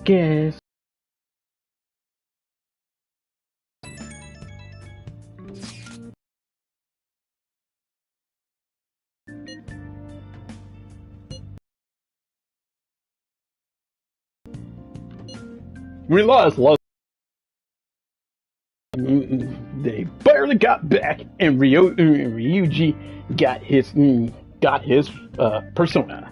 guess. Realized they barely got back, and Ryuji got his persona.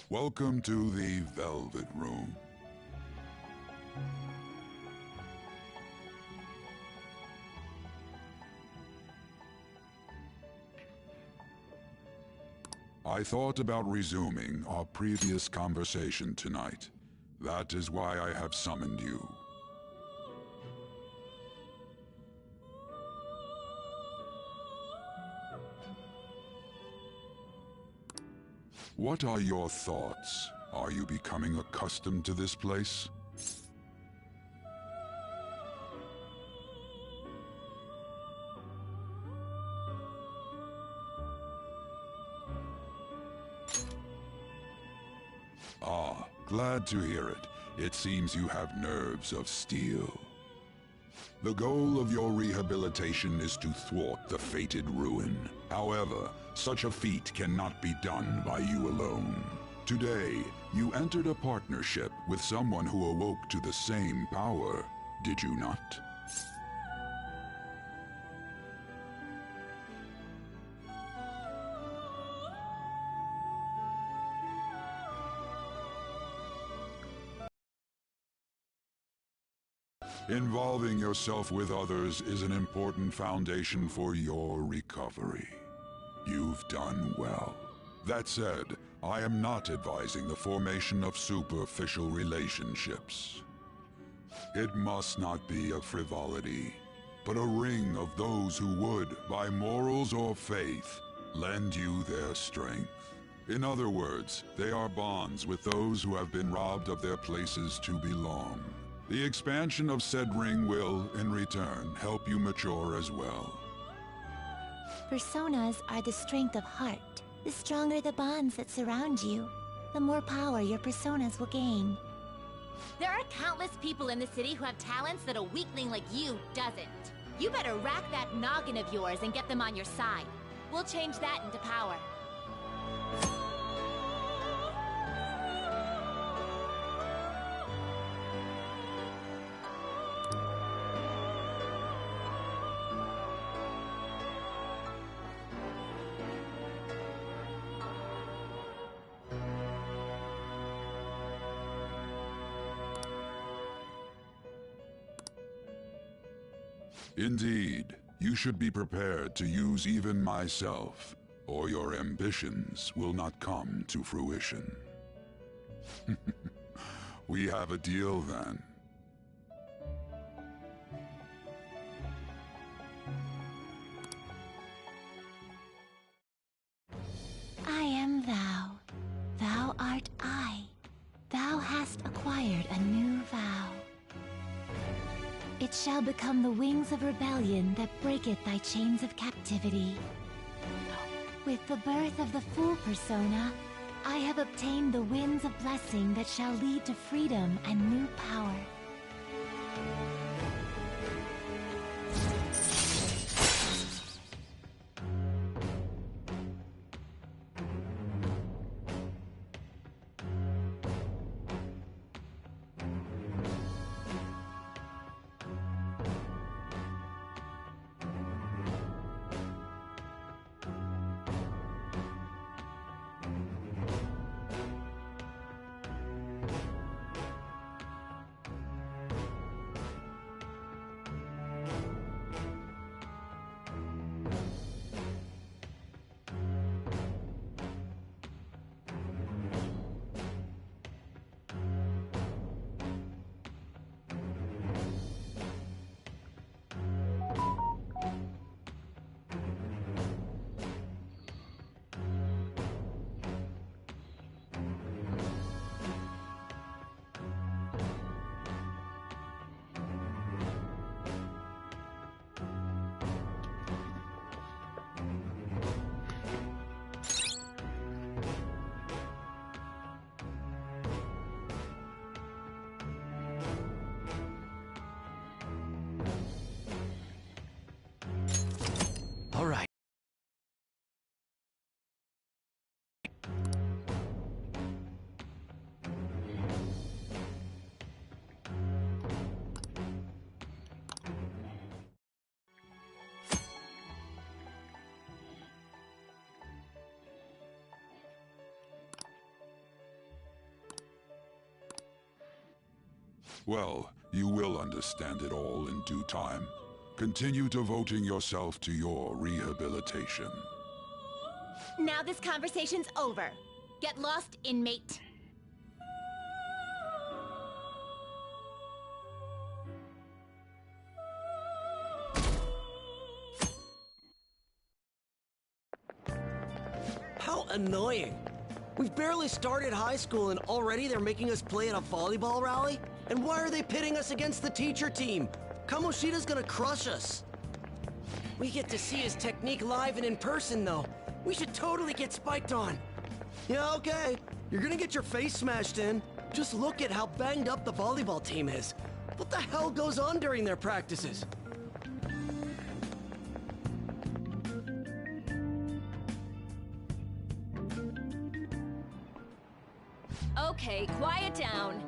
Welcome to the Velvet Room. I thought about resuming our previous conversation tonight. That is why I have summoned you. What are your thoughts? Are you becoming accustomed to this place? Ah, glad to hear it. It seems you have nerves of steel. The goal of your rehabilitation is to thwart the fated ruin. However, such a feat cannot be done by you alone. Today, you entered a partnership with someone who awoke to the same power, did you not? Involving yourself with others is an important foundation for your recovery. You've done well. That said, I am not advising the formation of superficial relationships. It must not be a frivolity, but a ring of those who would, by morals or faith, lend you their strength. In other words, they are bonds with those who have been robbed of their places to belong. The expansion of said ring will, in return, help you mature as well. Personas are the strength of heart. The stronger the bonds that surround you, the more power your personas will gain. There are countless people in the city who have talents that a weakling like you doesn't. You better rack that noggin of yours and get them on your side. We'll change that into power. Indeed, you should be prepared to use even myself, or your ambitions will not come to fruition. We have a deal then. I am thou. Thou art I. Thou hast acquired a new vow. It shall become the wings of rebellion that breaketh thy chains of captivity. With the birth of the full persona, I have obtained the winds of blessing that shall lead to freedom and new power. Well, you will understand it all in due time. Continue devoting yourself to your rehabilitation. Now this conversation's over. Get lost, inmate. How annoying. We've barely started high school and already they're making us play at a volleyball rally? And why are they pitting us against the teacher team? Kamoshida's gonna crush us. We get to see his technique live and in person, though. We should totally get spiked on. Yeah, okay. You're gonna get your face smashed in. Just look at how banged up the volleyball team is. What the hell goes on during their practices? Okay, quiet down.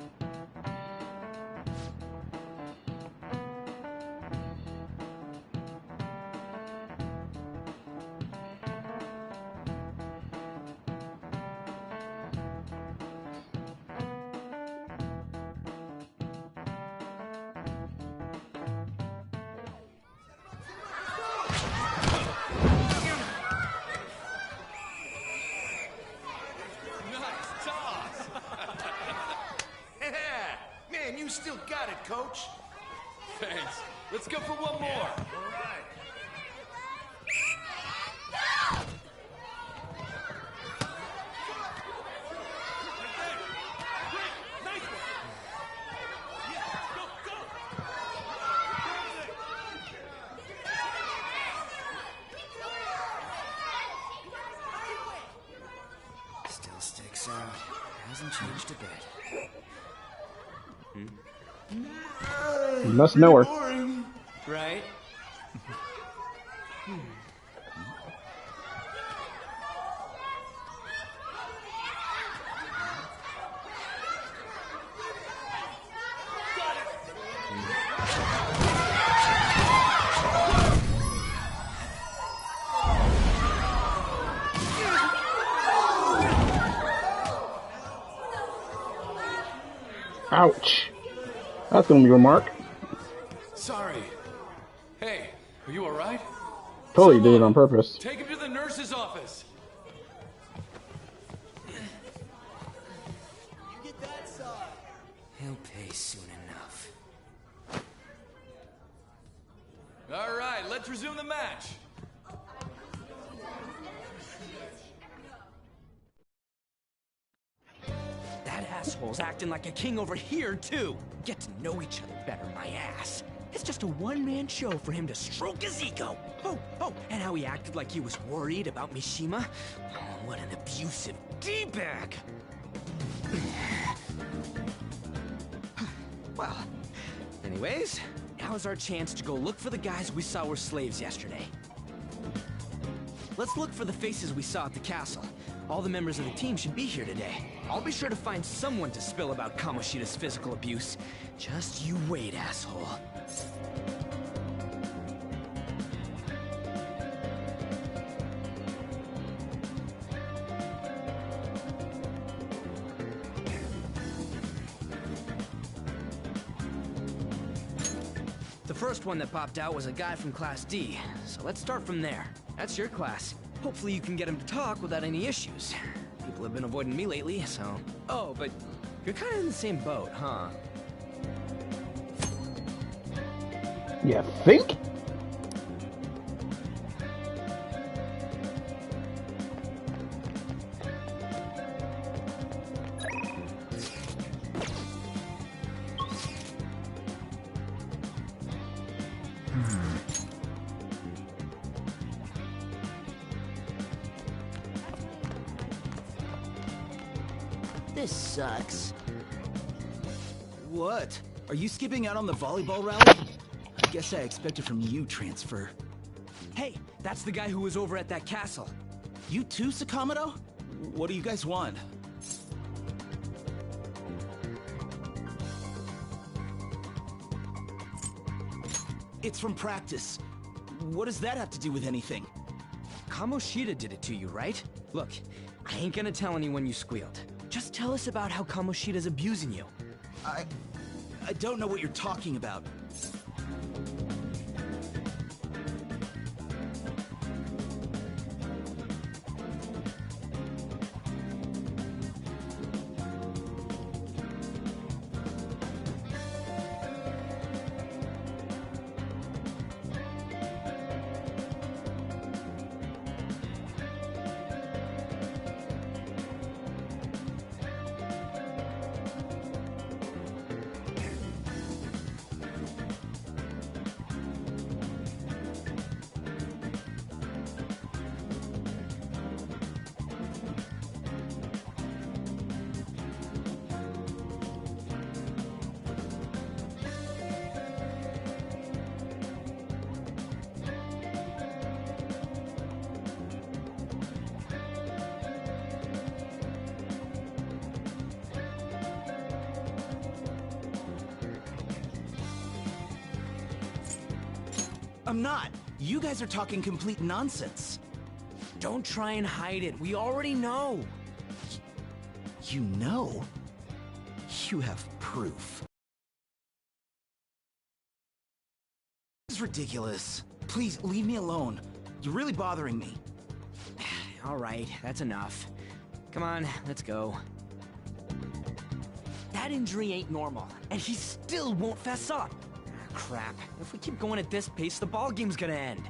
Man, you still got it, Coach. Thanks. Let's go for one more. All right. Still sticks out. Hasn't changed a bit. You must know her. Boring. Right? Ouch. That's gonna be a mark. Sorry. Hey, are you alright? Totally did it on purpose. Take him to the nurse's office. He'll pay soon enough. Alright, let's resume the match. That asshole's acting like a king over here, too. Get to know each other better, my ass. It's just a one-man show for him to stroke his ego. Oh, and how he acted like he was worried about Mishima. Oh, what an abusive D-bag. Well, anyways, now's our chance to go look for the guys we saw were slaves yesterday. Let's look for the faces we saw at the castle. All the members of the team should be here today. I'll be sure to find someone to spill about Kamoshida's physical abuse. Just you wait, asshole. The first one that popped out was a guy from Class D, so let's start from there. That's your class. Hopefully you can get him to talk without any issues. People have been avoiding me lately, so... Oh, but you're kind of in the same boat, huh? You think? This sucks. What? Are you skipping out on the volleyball rally? I guess I expected from you, Transfer. Hey, that's the guy who was over at that castle. You too, Sakamoto? What do you guys want? It's from practice. What does that have to do with anything? Kamoshida did it to you, right? Look, I ain't gonna tell anyone you squealed. Just tell us about how Kamoshida's abusing you. I don't know what you're talking about. I'm not. You guys are talking complete nonsense. Don't try and hide it. We already know. You know? You have proof. This is ridiculous. Please, leave me alone. You're really bothering me. All right, that's enough. Come on, let's go. That injury ain't normal, and he still won't fess up. Crap. If we keep going at this pace, the ball game's gonna end.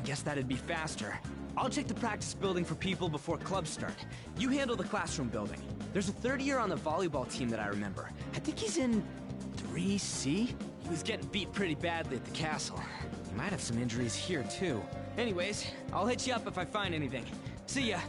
Guess that'd be faster. I'll check the practice building for people before clubs start. You handle the classroom building. There's a third year on the volleyball team that I remember. I think he's in 3C? He was getting beat pretty badly at the castle. He might have some injuries here, too. Anyways, I'll hit you up if I find anything. See ya!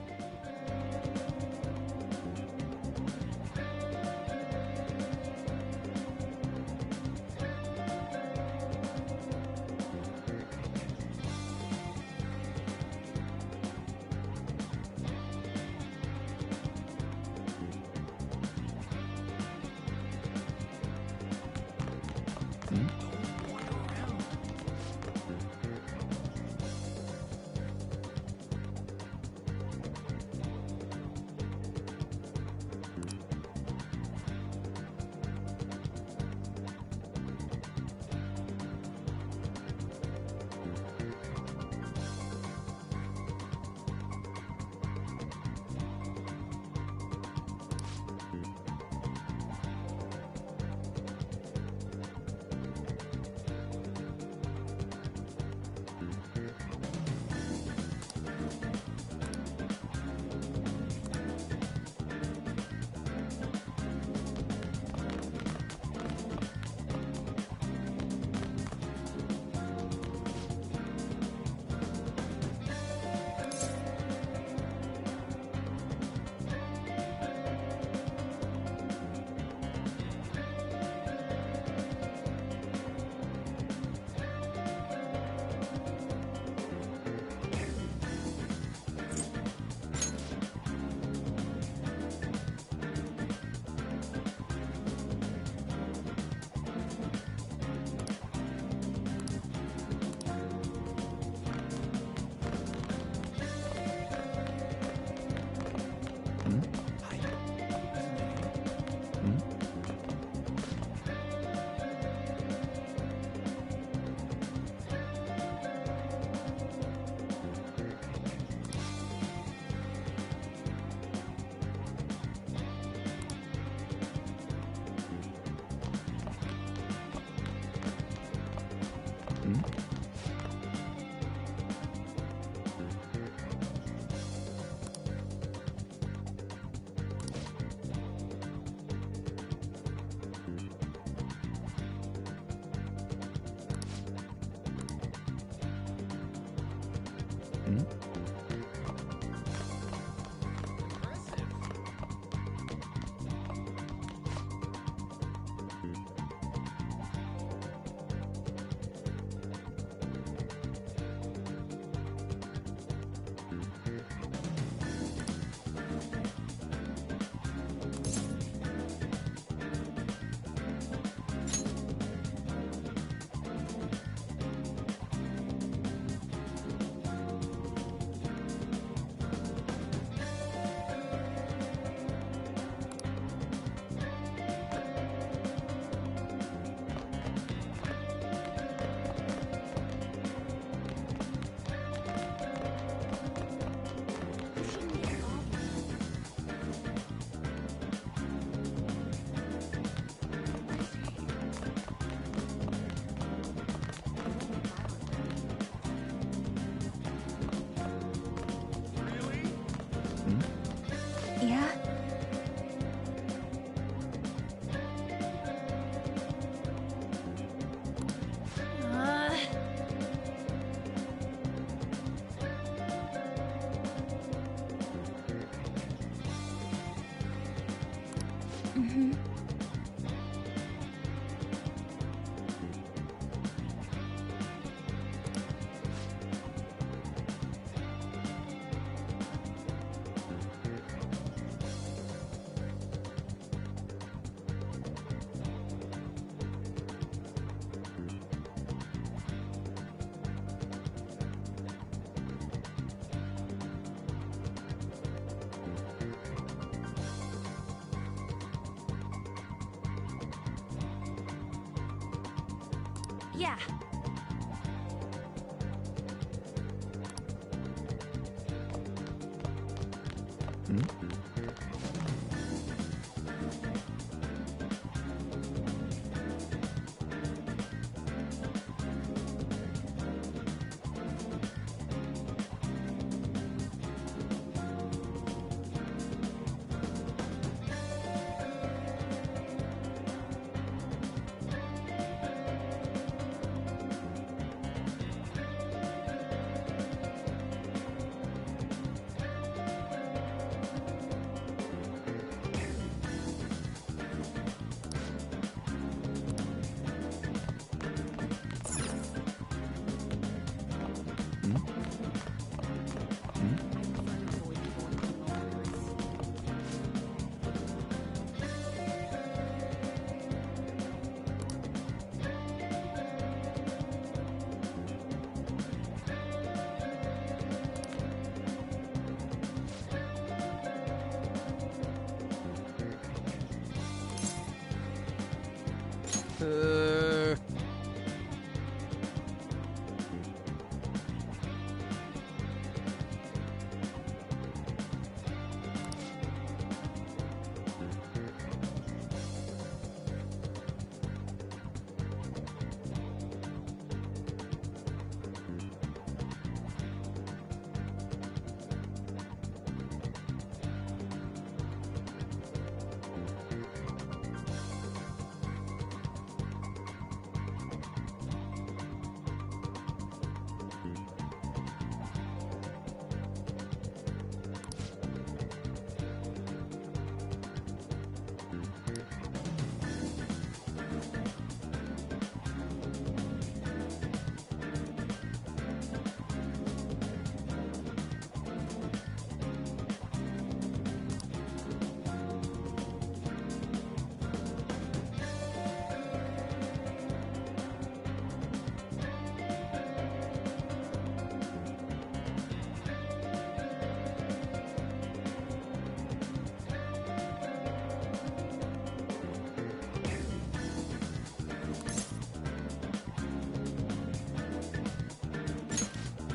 Yeah.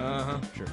Uh-huh, sure.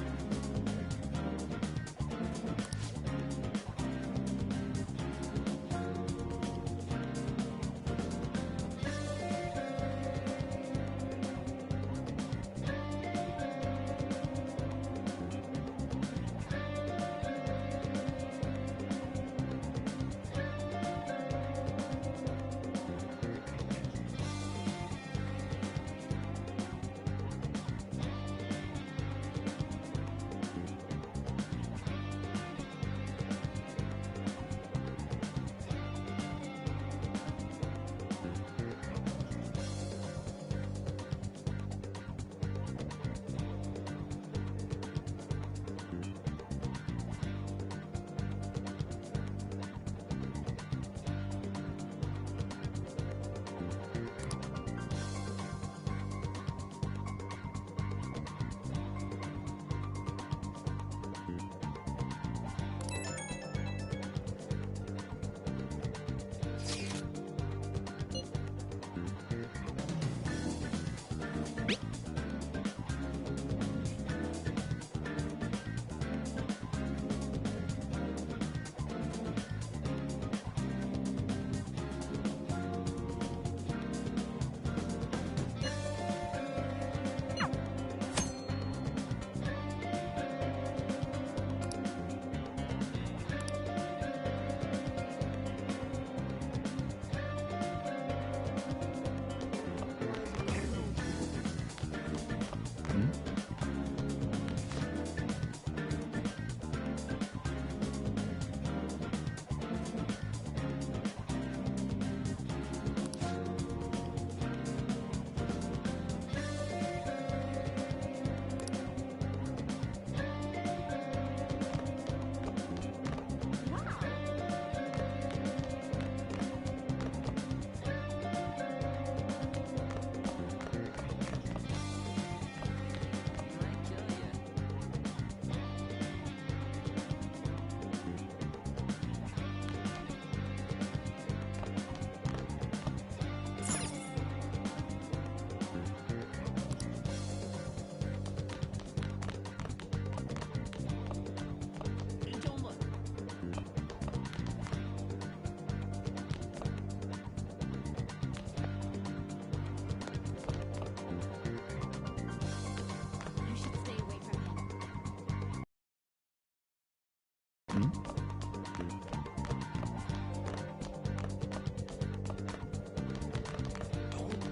Don't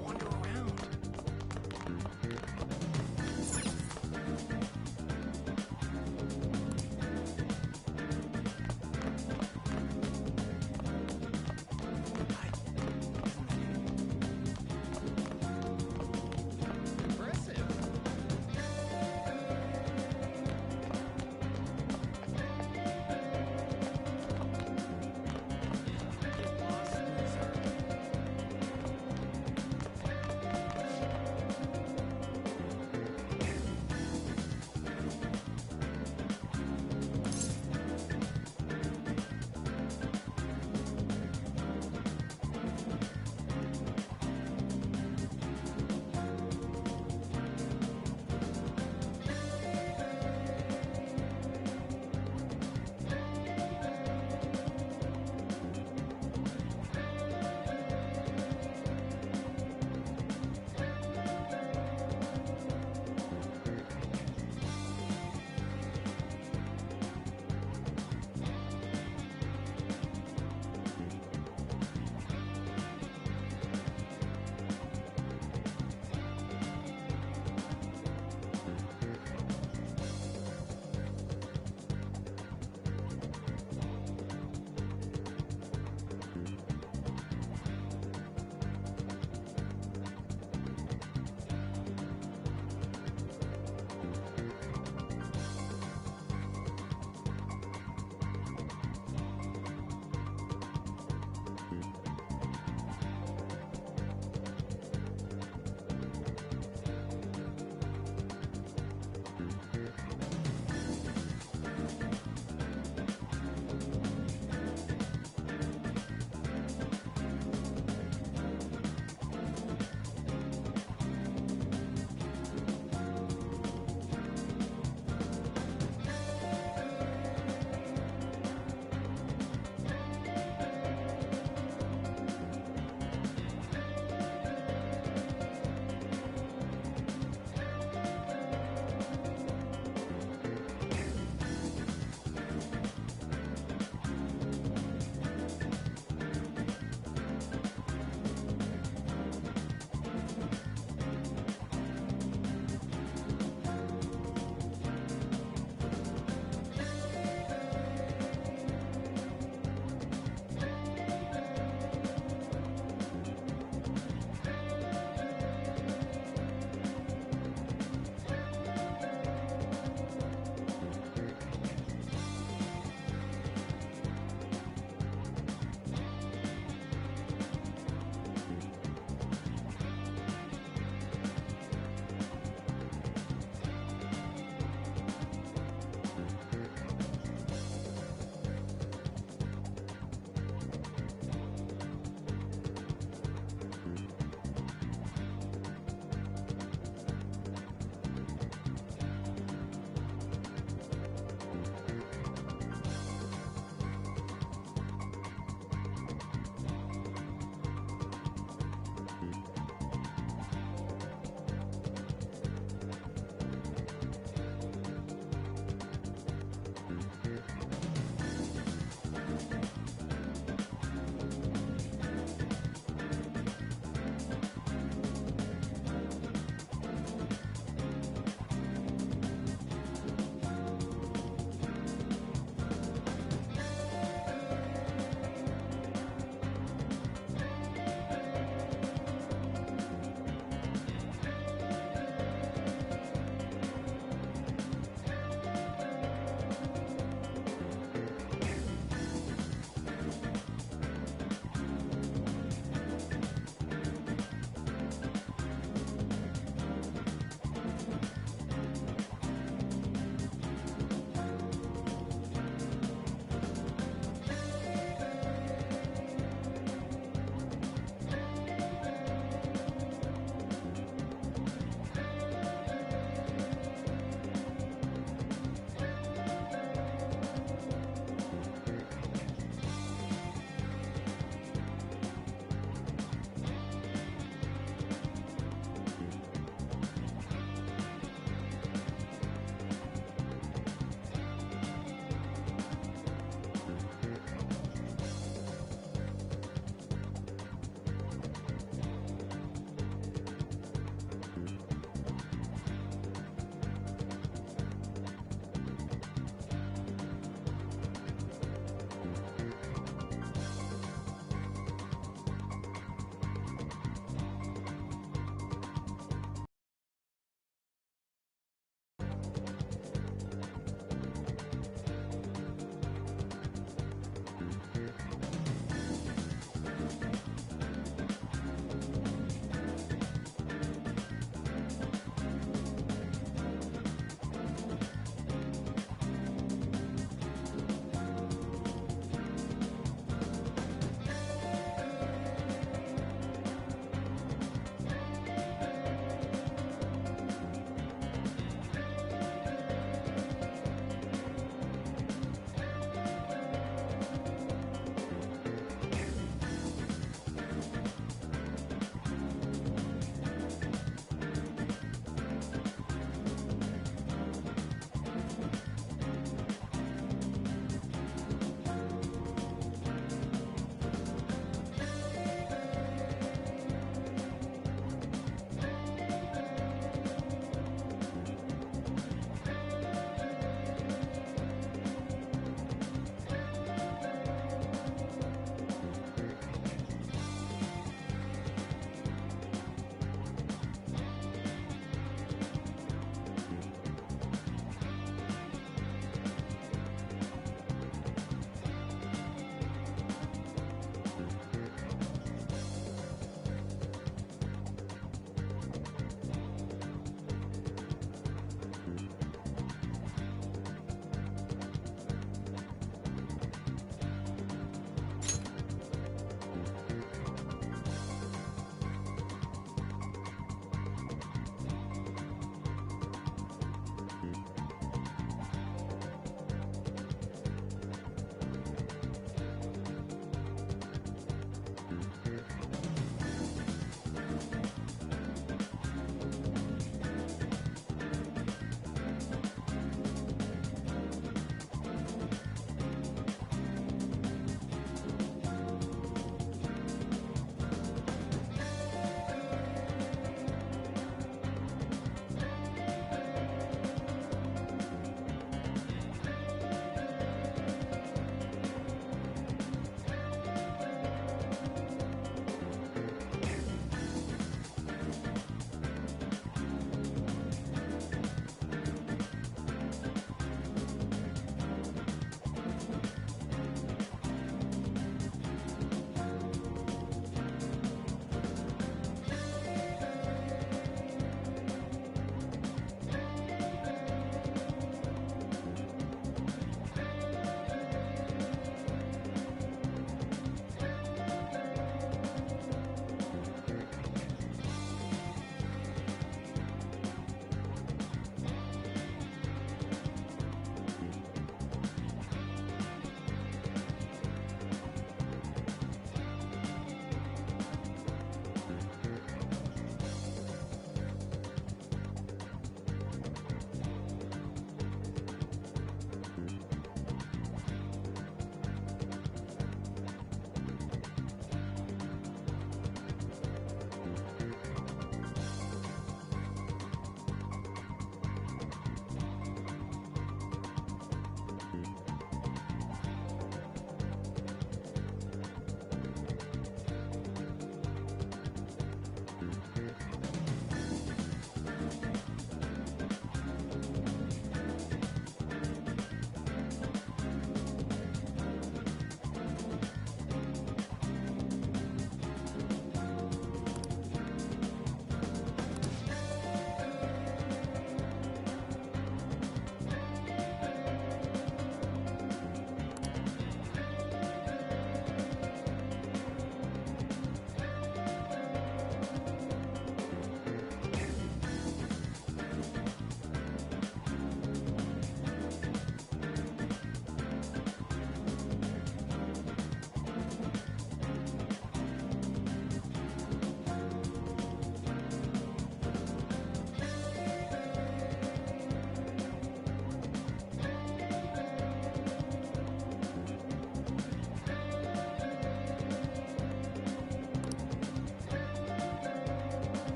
wander around.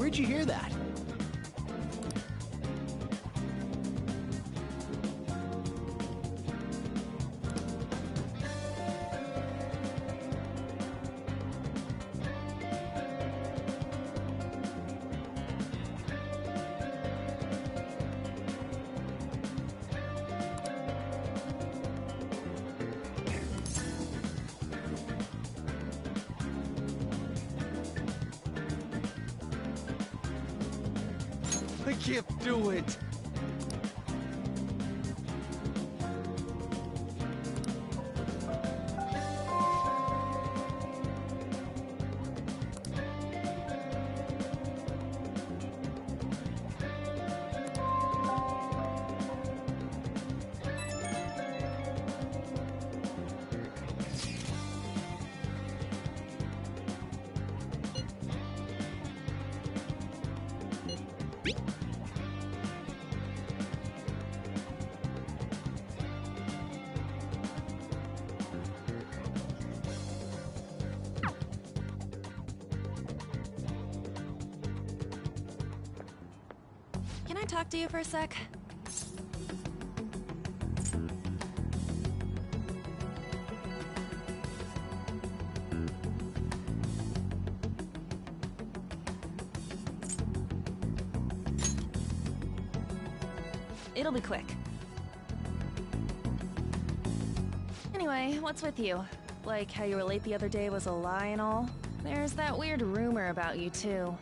Where'd you hear that? I can't do it. Can I talk to you for a sec? It'll be quick. Anyway, what's with you? Like how you were late the other day was a lie and all? There's that weird rumor about you too.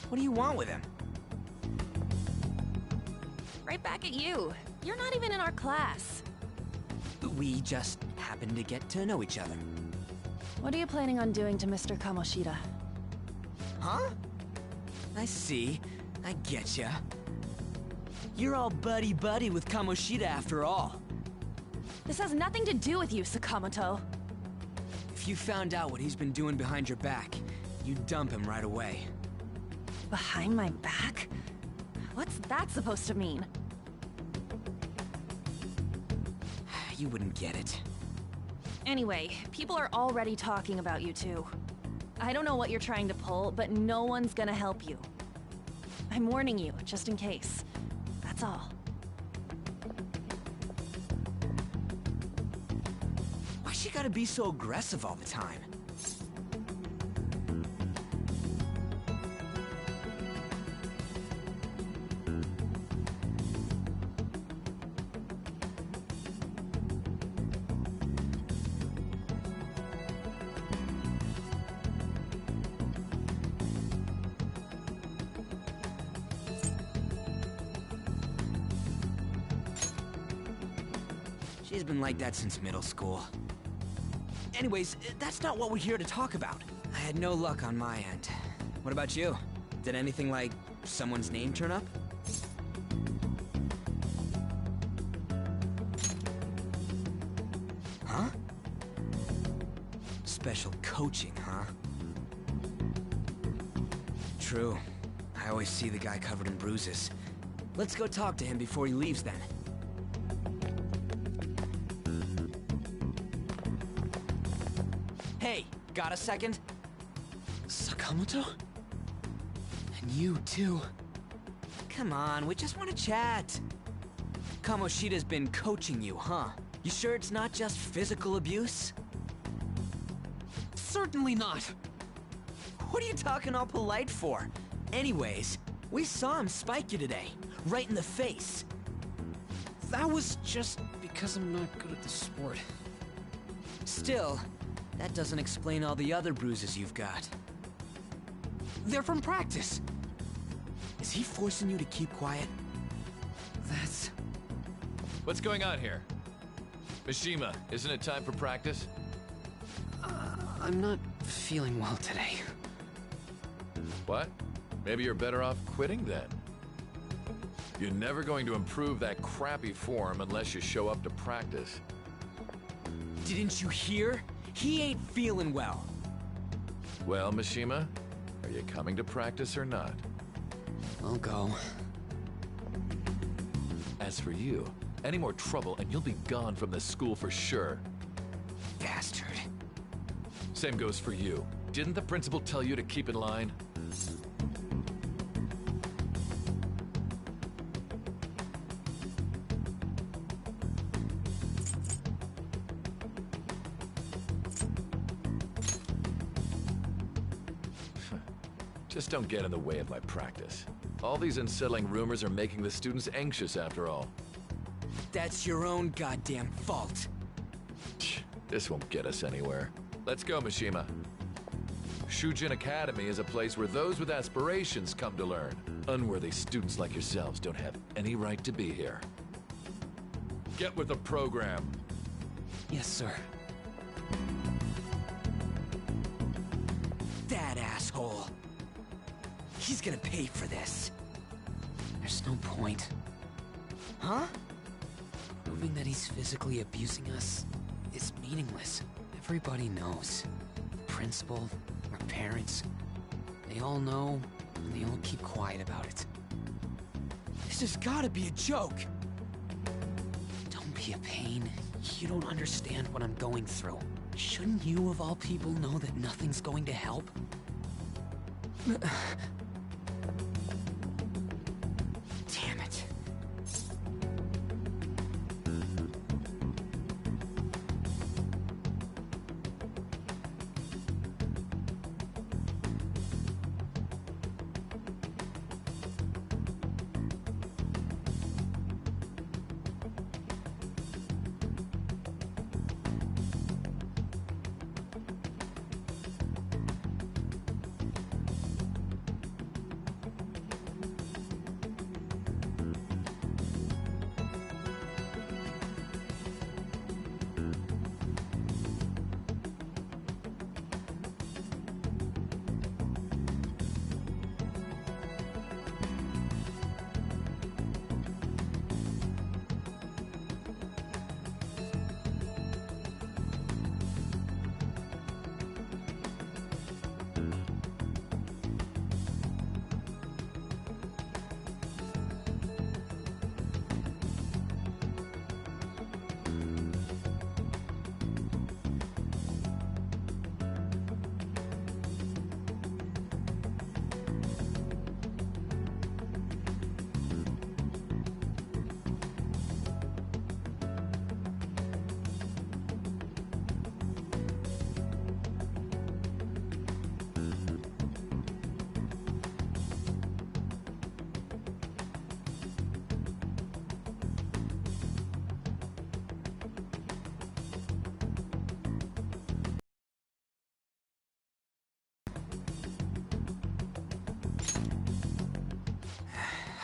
What do you want with him? Right back at you. You're not even in our class. We just happen to get to know each other. What are you planning on doing to Mr. Kamoshida? Huh? I see. I getcha. You're all buddy-buddy with Kamoshida after all. This has nothing to do with you, Sakamoto. If you found out what he's been doing behind your back, you'd dump him right away. Behind my back? What's that supposed to mean? You wouldn't get it. Anyway, people are already talking about you two. I don't know what you're trying to pull, but no one's gonna help you. I'm warning you, just in case. That's all. Why's she gotta be so aggressive all the time? She's been like that since middle school. Anyways, that's not what we're here to talk about. I had no luck on my end. What about you? Did anything like someone's name turn up? Huh? Special coaching, huh? True. I always see the guy covered in bruises. Let's go talk to him before he leaves then. Hey, got a second? Sakamoto? And you too. Come on, we just want to chat. Kamoshida's been coaching you, huh? You sure it's not just physical abuse? Certainly not. What are you talking all polite for? Anyways, we saw him spike you today, right in the face. That was just because I'm not good at the sport. Still, that doesn't explain all the other bruises you've got. They're from practice. Is he forcing you to keep quiet? That's... What's going on here? Mishima, isn't it time for practice? I'm not feeling well today. What? Maybe you're better off quitting then. You're never going to improve that crappy form unless you show up to practice. Didn't you hear? He ain't feeling well. Well, Mishima, are you coming to practice or not? I'll go. As for you, any more trouble and you'll be gone from this school for sure. Bastard. Same goes for you. Didn't the principal tell you to keep in line? Just don't get in the way of my practice. All these unsettling rumors are making the students anxious after all. That's your own goddamn fault. This won't get us anywhere. Let's go, Mishima. Shujin Academy is a place where those with aspirations come to learn. Unworthy students like yourselves don't have any right to be here. Get with the program. Yes, sir. That asshole. He's gonna pay for this. There's no point. Huh? Proving that he's physically abusing us is meaningless. Everybody knows. The principal, our parents, they all know, and they all keep quiet about it. This has gotta be a joke. Don't be a pain. You don't understand what I'm going through. Shouldn't you, of all people, know that nothing's going to help? Damn it.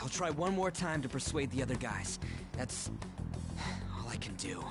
I'll try one more time to persuade the other guys. That's all I can do.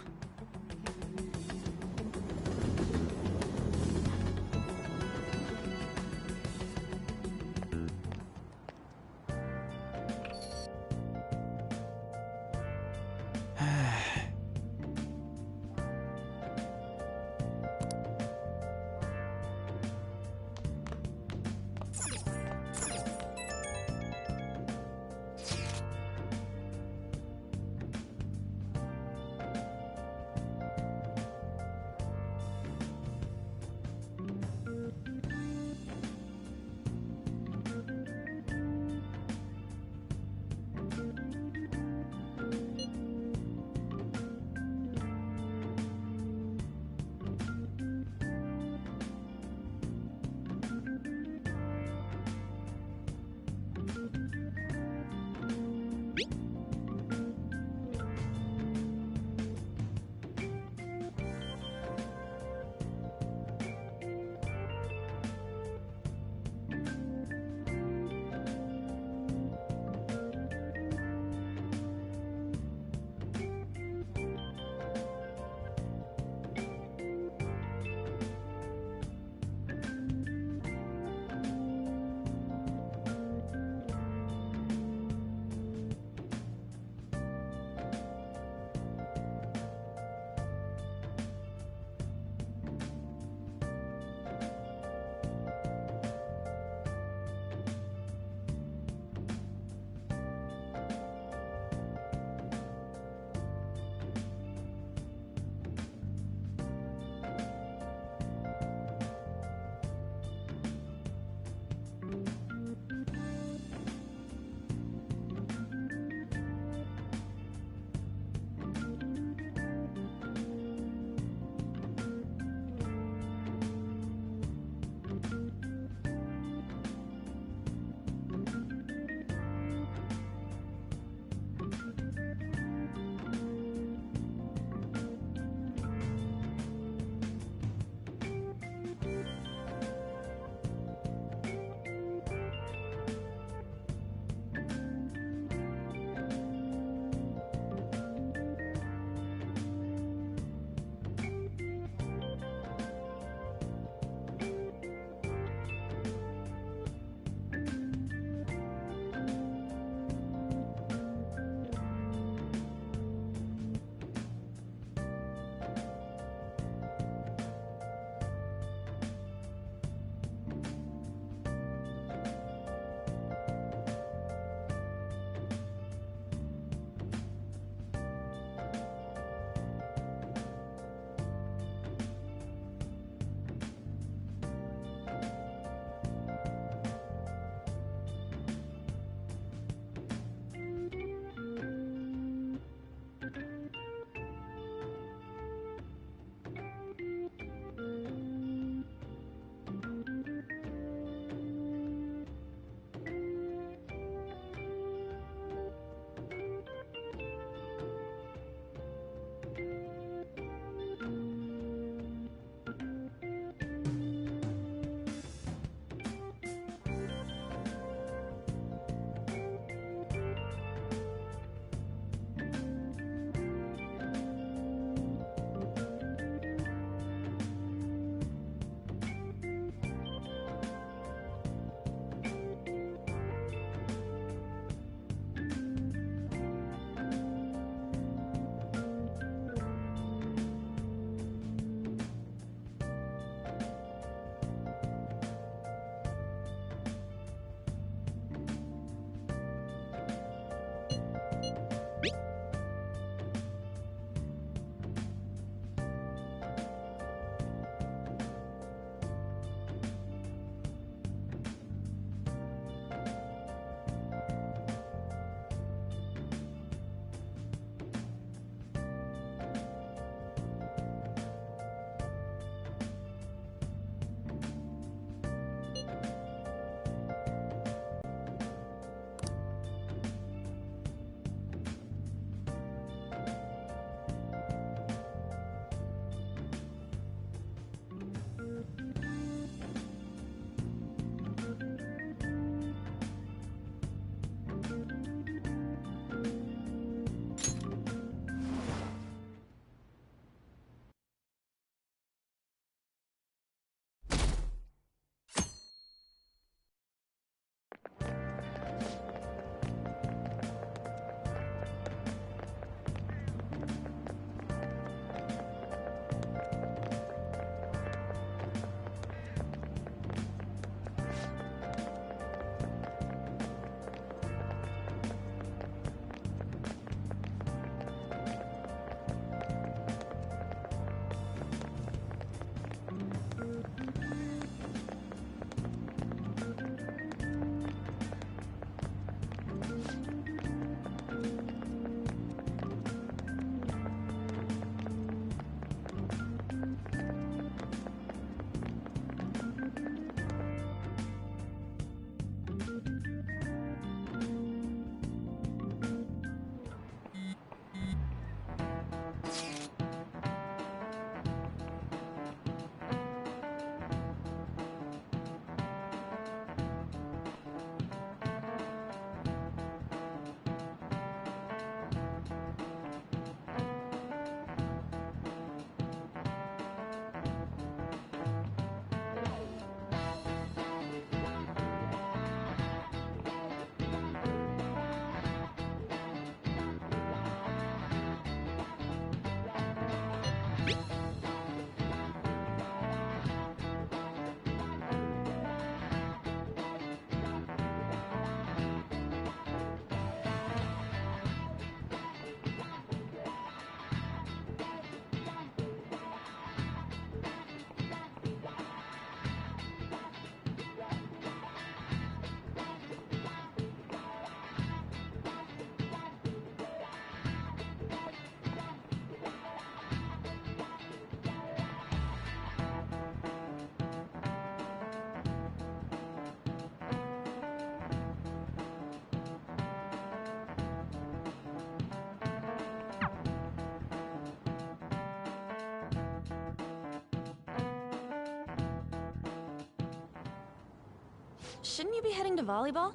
shouldn't you be heading to volleyball?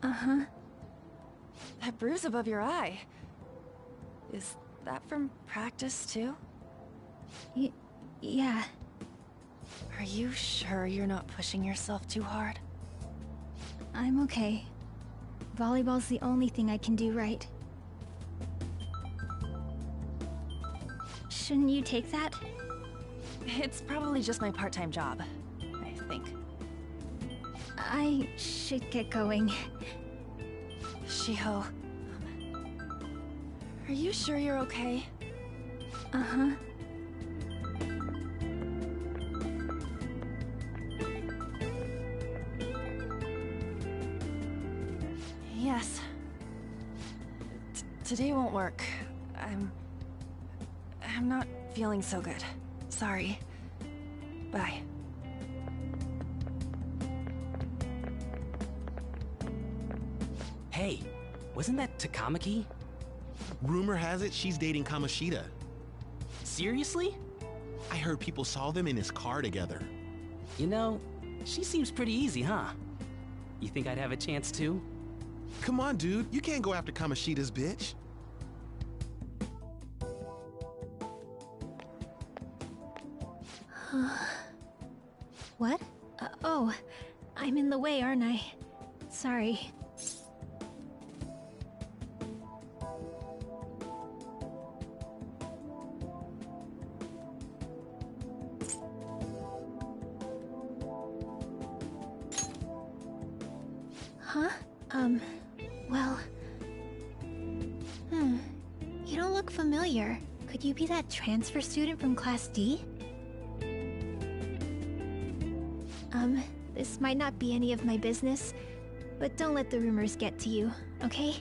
Uh-huh. That bruise above your eye. Is that from practice, too? Yeah. Are you sure you're not pushing yourself too hard? I'm okay. Volleyball's the only thing I can do right. Shouldn't you take that? It's probably just my part-time job, I think. I should get going. Shiho. Are you sure you're okay? Uh-huh. Yes. Today won't work. I'm not feeling so good. Sorry. Bye. Hey, wasn't that Takamaki? Rumor has it she's dating Kamoshida. Seriously? I heard people saw them in his car together. You know, she seems pretty easy, huh? You think I'd have a chance too? Come on, dude. You can't go after Kamoshida's bitch. What? Oh, I'm in the way, aren't I? Sorry. Huh? Well... You don't look familiar. Could you be that transfer student from Class D? This might not be any of my business, but don't let the rumors get to you, okay?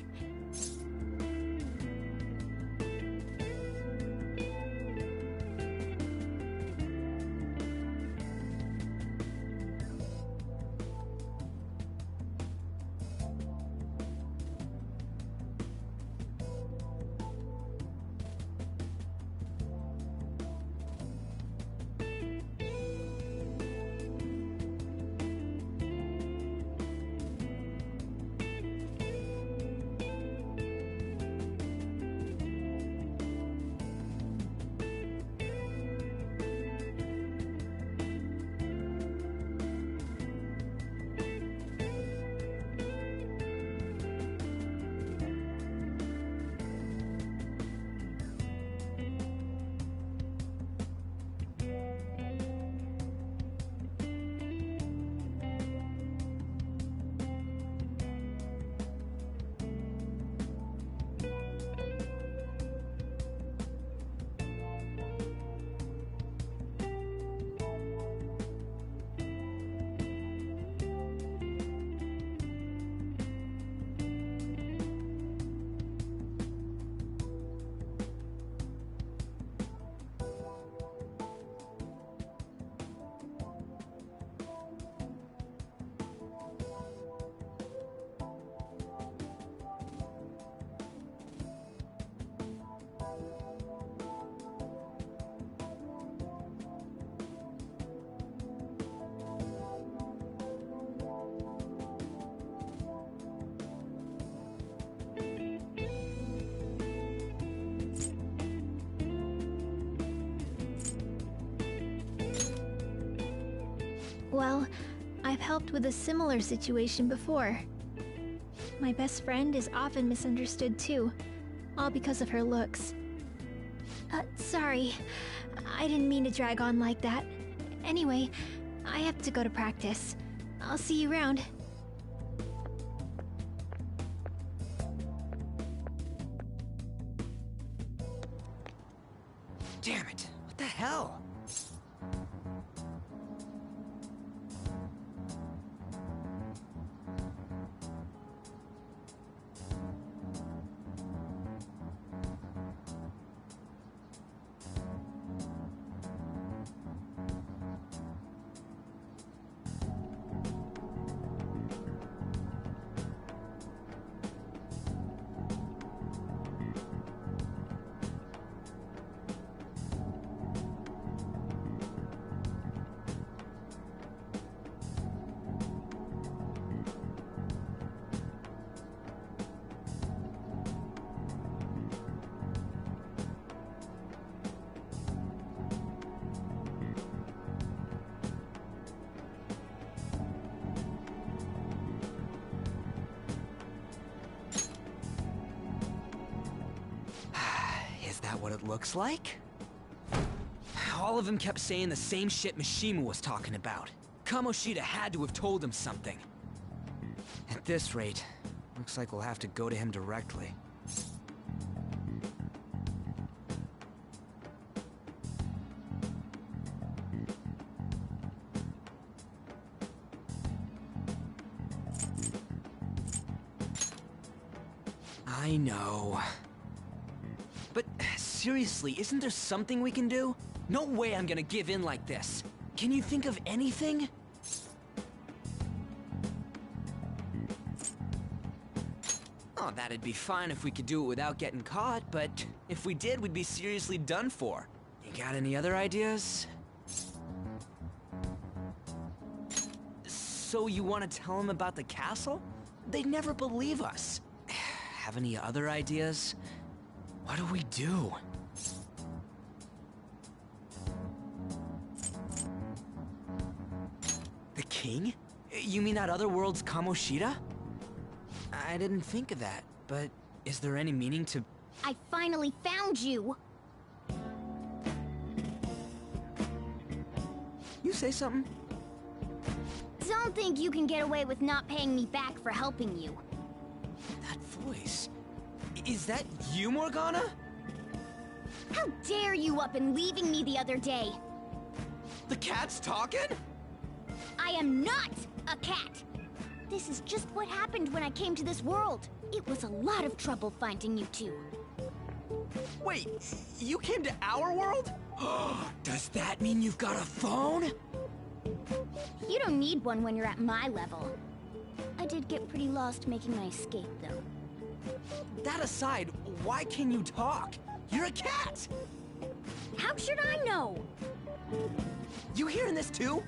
Well, I've helped with a similar situation before. My best friend is often misunderstood too, all because of her looks. Sorry. I didn't mean to drag on like that. Anyway, I have to go to practice. I'll see you around. Damn it! What the hell? what it looks like? All of them kept saying the same shit Mishima was talking about. Kamoshida had to have told him something. At this rate, looks like we'll have to go to him directly. I know. But seriously, isn't there something we can do? No way I'm gonna give in like this. Can you think of anything? Oh, that'd be fine if we could do it without getting caught, but if we did, we'd be seriously done for. You got any other ideas? So you want to tell them about the castle? They'd never believe us. Have any other ideas? What do we do? The king? You mean that other world's Kamoshida? I didn't think of that, but is there any meaning to... I finally found you! You say something? Don't think you can get away with not paying me back for helping you. That voice... Is that you, Morgana? How dare you up and leaving me the other day? The cat's talking? I am not a cat! This is just what happened when I came to this world. It was a lot of trouble finding you two. Wait, you came to our world? Does that mean you've got a phone? You don't need one when you're at my level. I did get pretty lost making my escape, though. That aside, why can you talk? You're a cat! How should I know? You hearing this too?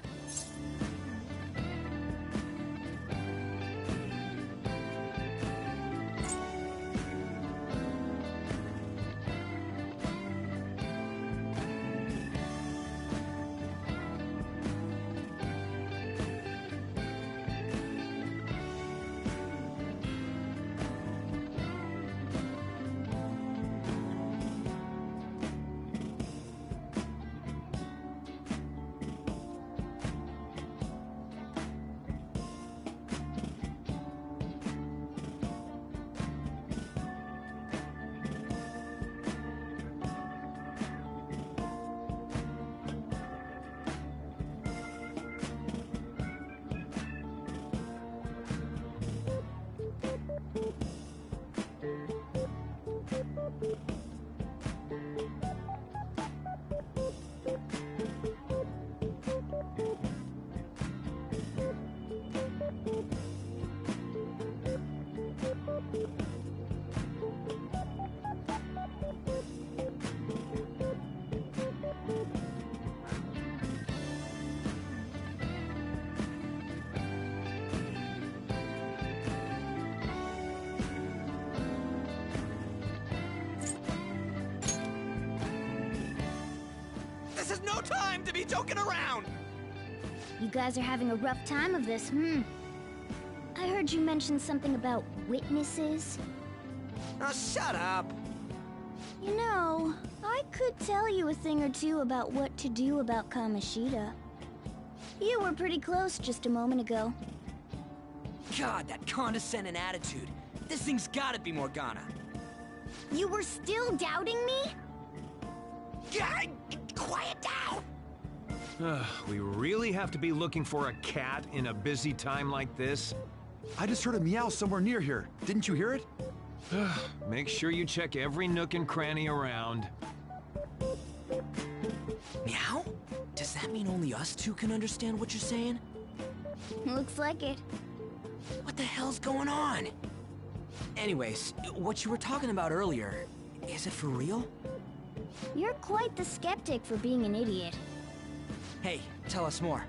This is no time to be joking around! You guys are having a rough time of this, I heard you mention something about witnesses. Oh, shut up! You know, I could tell you a thing or two about what to do about Kamoshida. You were pretty close just a moment ago. God, that condescending attitude. This thing's gotta be Morgana. You were still doubting me? God, quiet down! We really have to be looking for a cat in a busy time like this? I just heard a meow somewhere near here. Didn't you hear it? Make sure you check every nook and cranny around. Meow? Does that mean only us two can understand what you're saying? Looks like it. What the hell's going on? Anyways, what you were talking about earlier, is it for real? You're quite the skeptic for being an idiot. Hey, tell us more.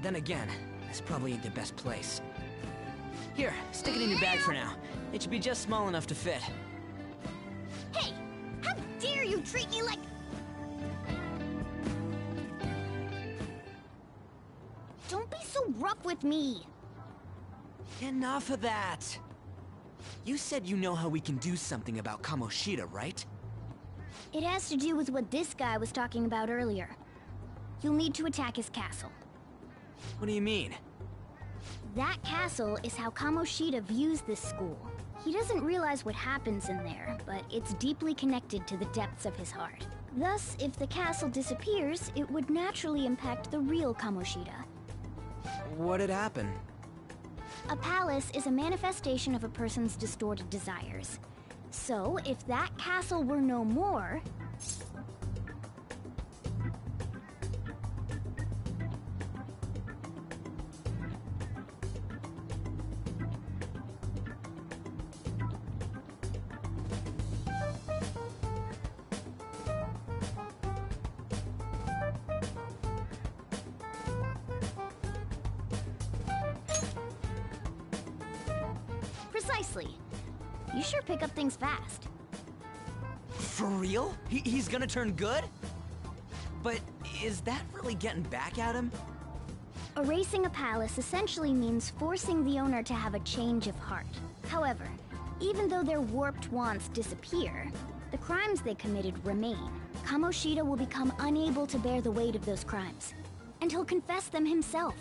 Then again, this probably ain't the best place. Here, stick it in your bag for now. It should be just small enough to fit. Hey! How dare you treat me like... Don't be so rough with me! Enough of that! You said you know how we can do something about Kamoshida, right? It has to do with what this guy was talking about earlier. You'll need to attack his castle. What do you mean? That castle is how Kamoshida views this school. He doesn't realize what happens in there, but it's deeply connected to the depths of his heart. Thus, if the castle disappears, it would naturally impact the real Kamoshida. What'd happen? A palace is a manifestation of a person's distorted desires. So, if that castle were no more... Precisely. You sure pick up things fast. For real? He's gonna turn good? But is that really getting back at him? Erasing a palace essentially means forcing the owner to have a change of heart. However, even though their warped wants disappear, the crimes they committed remain. Kamoshida will become unable to bear the weight of those crimes, and he'll confess them himself.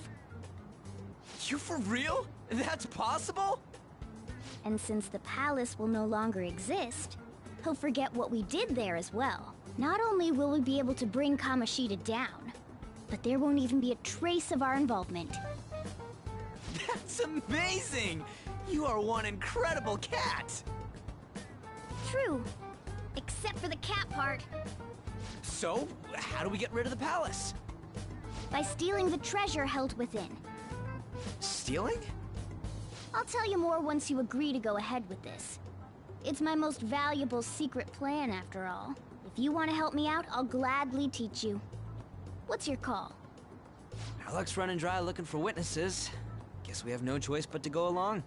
You for real? That's possible? And since the palace will no longer exist, he'll forget what we did there as well. Not only will we be able to bring Kamoshida down, but there won't even be a trace of our involvement. That's amazing! You are one incredible cat! True. Except for the cat part. So, how do we get rid of the palace? By stealing the treasure held within. Stealing? I'll tell you more once you agree to go ahead with this. It's my most valuable secret plan, after all. If you want to help me out, I'll gladly teach you. What's your call? Our luck's running dry looking for witnesses. Guess we have no choice but to go along.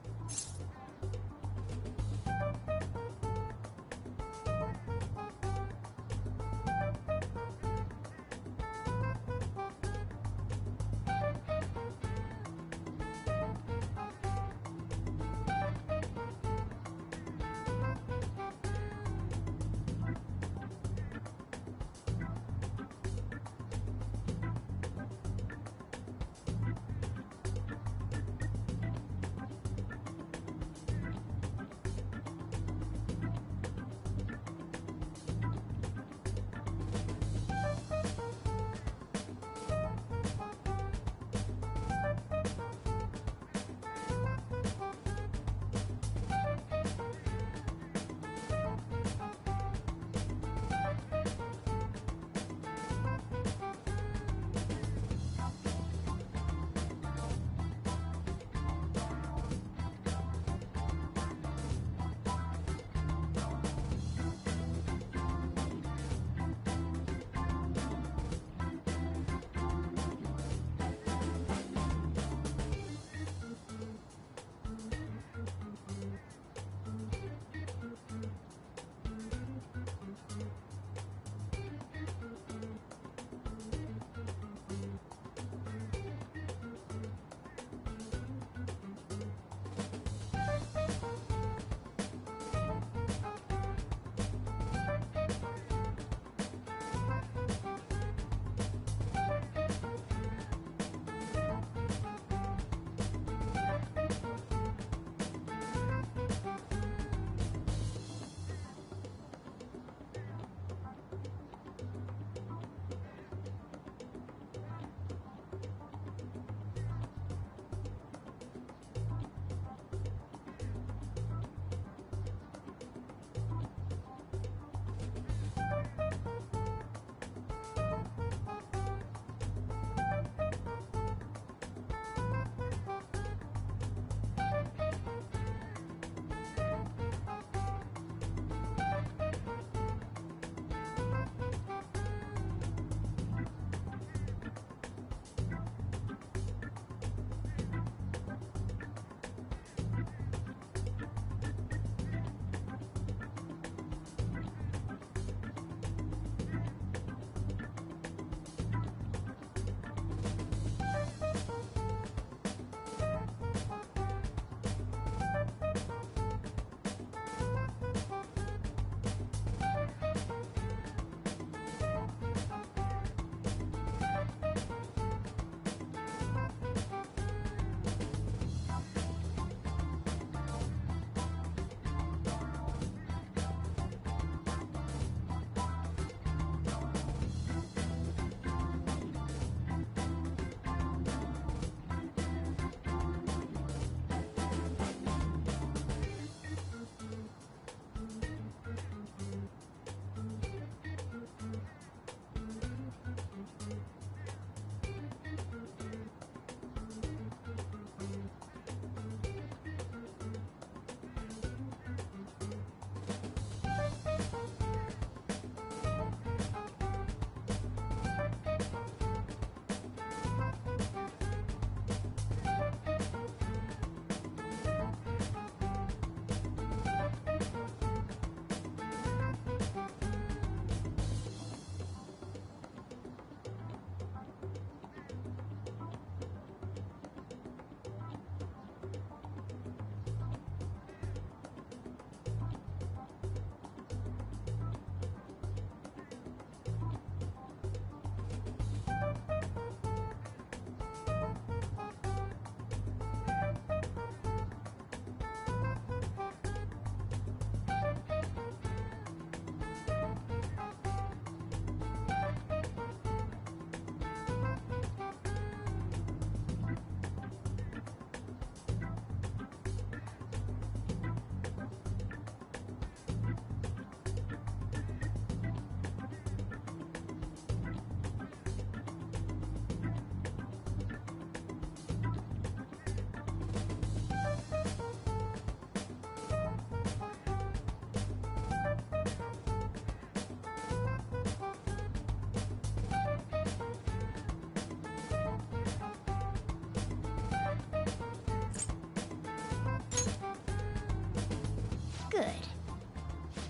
Good.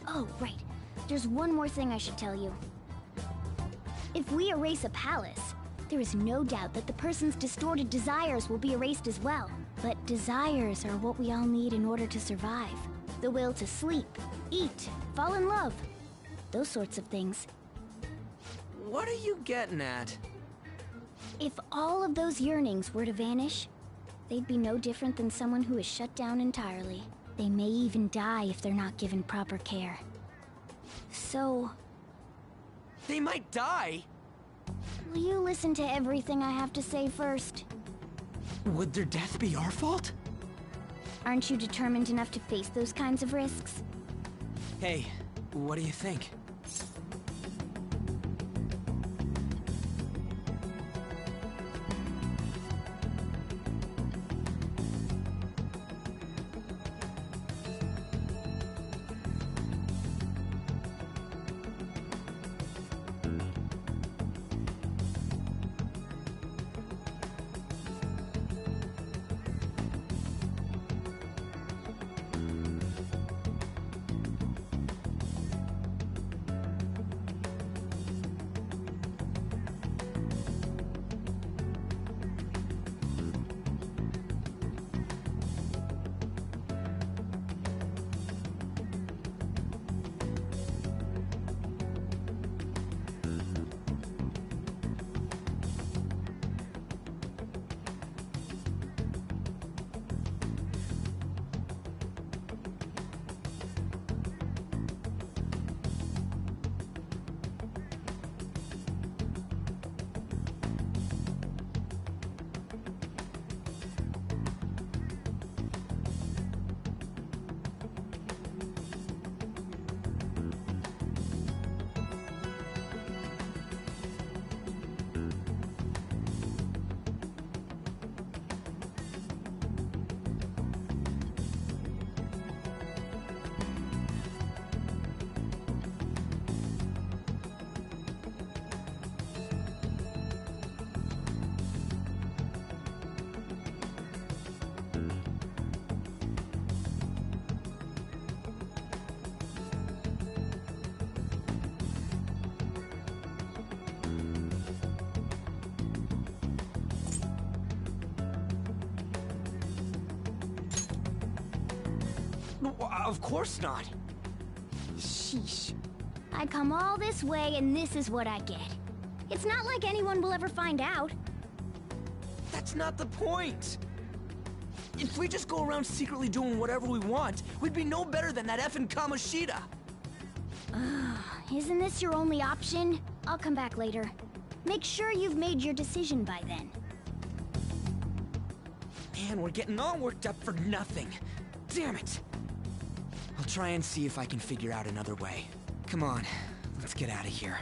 Oh, right. There's one more thing I should tell you. If we erase a palace, there is no doubt that the person's distorted desires will be erased as well. But desires are what we all need in order to survive. The will to sleep, eat, fall in love. Those sorts of things. What are you getting at? If all of those yearnings were to vanish, they'd be no different than someone who is shut down entirely. They may even die if they're not given proper care. So... They might die? will you listen to everything I have to say first? Would their death be our fault? Aren't you determined enough to face those kinds of risks? Hey, what do you think? Of course not. Sheesh. I come all this way and this is what I get. It's not like anyone will ever find out. That's not the point. If we just go around secretly doing whatever we want, we'd be no better than that effing Kamoshida. Isn't this your only option? I'll come back later. Make sure you've made your decision by then. Man, we're getting all worked up for nothing. Damn it. I'll try and see if I can figure out another way. Come on, let's get out of here.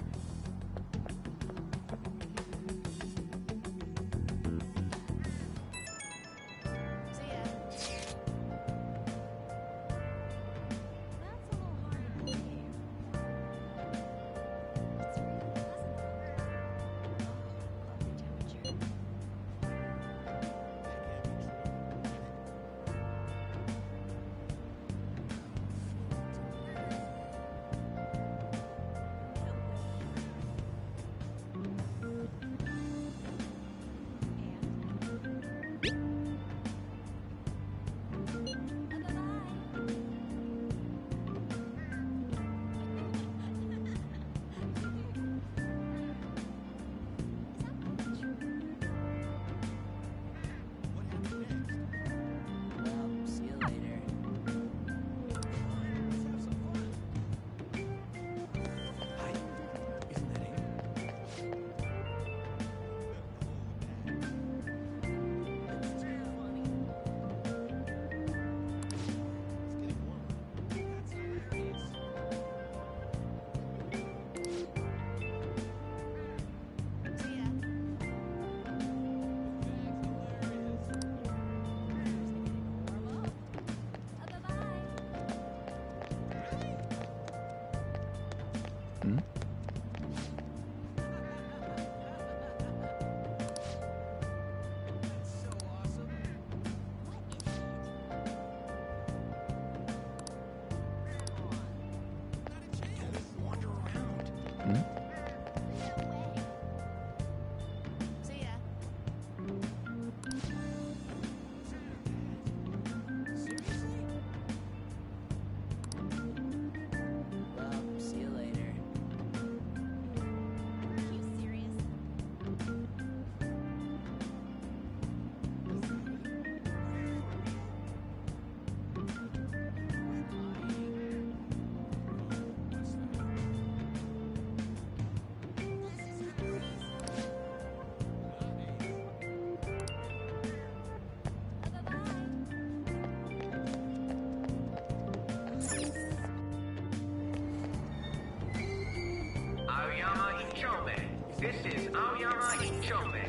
This is Aoyama Ichome.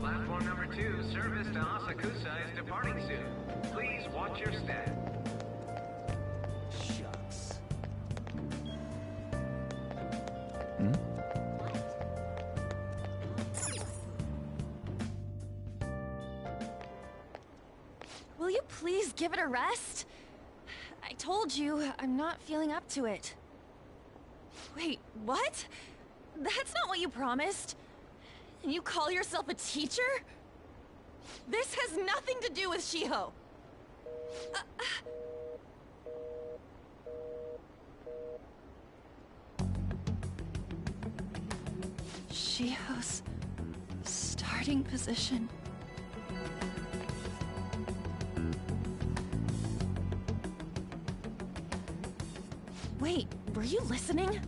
Platform number 2, service to Asakusa is departing soon. Please watch your step. Shucks. Will you please give it a rest? I told you, I'm not feeling up to it. Wait, what? That's not what you promised. And you call yourself a teacher? This has nothing to do with Shiho. Shiho's starting position. Wait, were you listening?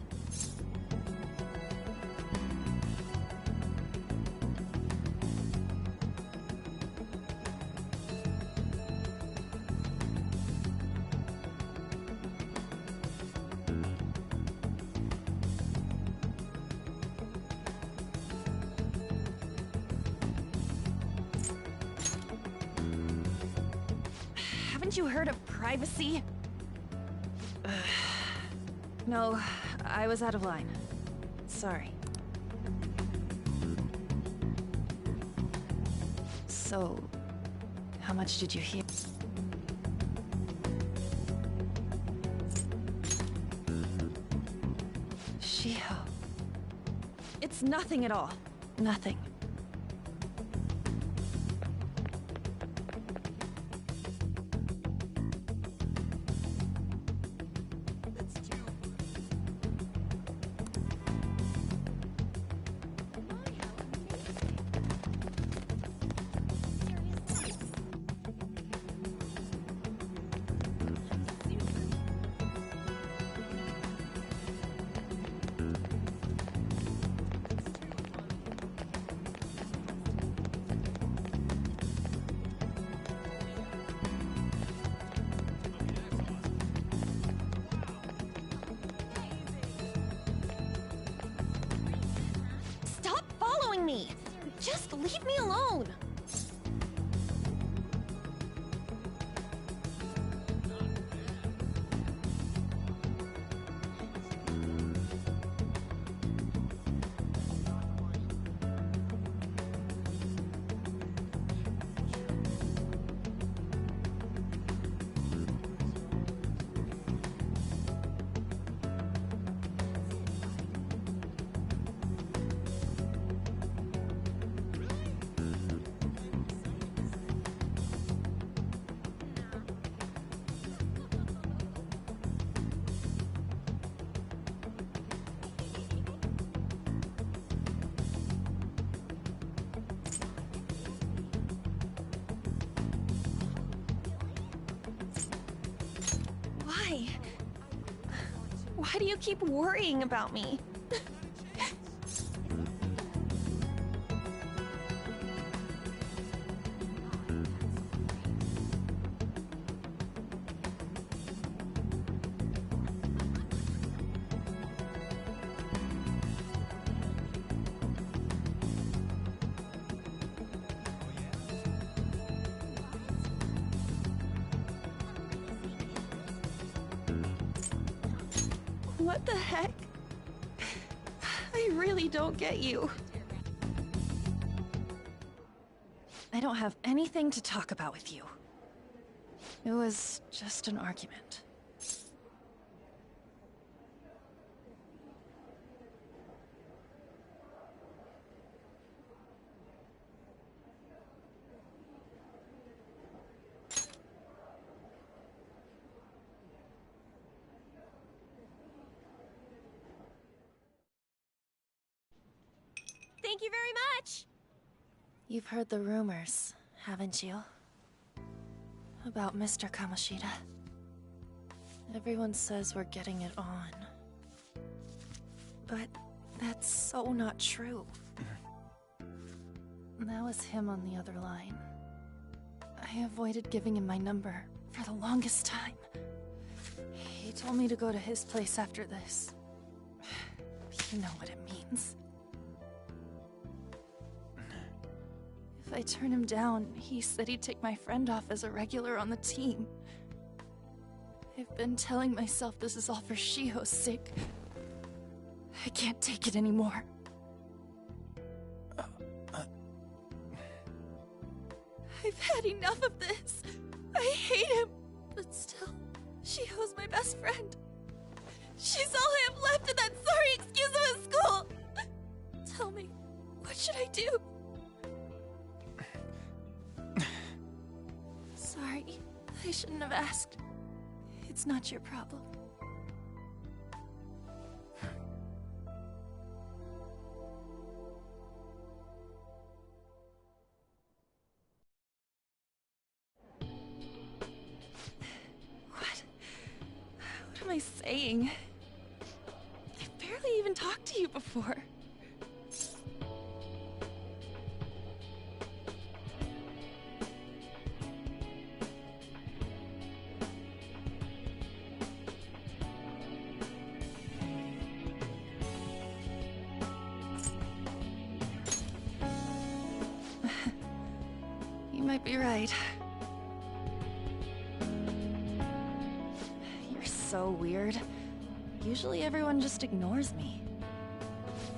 Haven't you heard of privacy? No, I was out of line. Sorry. So, how much did you hear? Shiho. It's nothing at all. Nothing. Me. Just leave me alone. Why do you keep worrying about me? What the heck? I really don't get you. I don't have anything to talk about with you. It was just an argument. Thank you very much! You've heard the rumors, haven't you? About Mr. Kamoshida. Everyone says we're getting it on. But that's so not true. That was him on the other line. I avoided giving him my number for the longest time. He told me to go to his place after this. You know what it means. If I turn him down, he said he'd take my friend off as a regular on the team. I've been telling myself this is all for Shiho's sake. I can't take it anymore. I've had enough of this. I hate him. But still, Shiho's my best friend. She's all I have left in that sorry excuse of a school. Tell me, what should I do? Sorry, I shouldn't have asked. It's not your problem. What am I saying? I've barely even talked to you before. You might be right. You're so weird. Usually everyone just ignores me.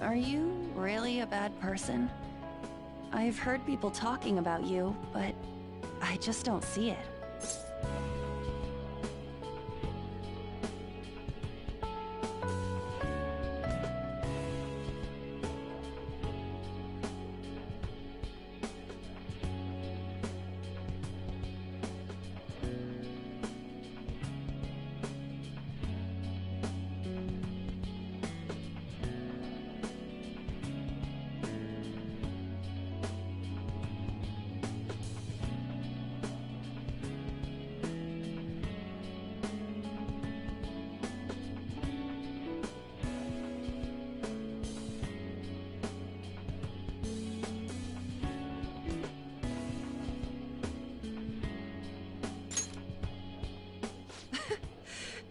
Are you really a bad person? I've heard people talking about you, but I just don't see it.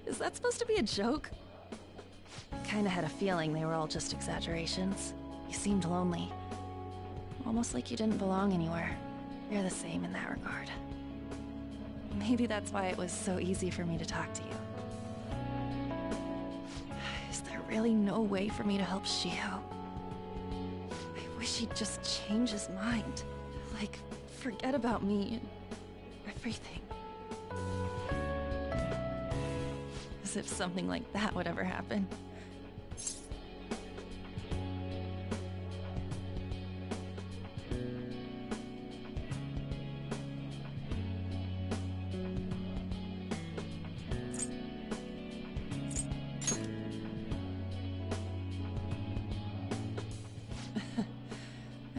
Is that supposed to be a joke? Kinda had a feeling they were all just exaggerations. You seemed lonely. Almost like you didn't belong anywhere. You're the same in that regard. Maybe that's why it was so easy for me to talk to you. Is there really no way for me to help Shiho? I wish he'd just change his mind. Like, forget about me and everything. As if something like that would ever happen.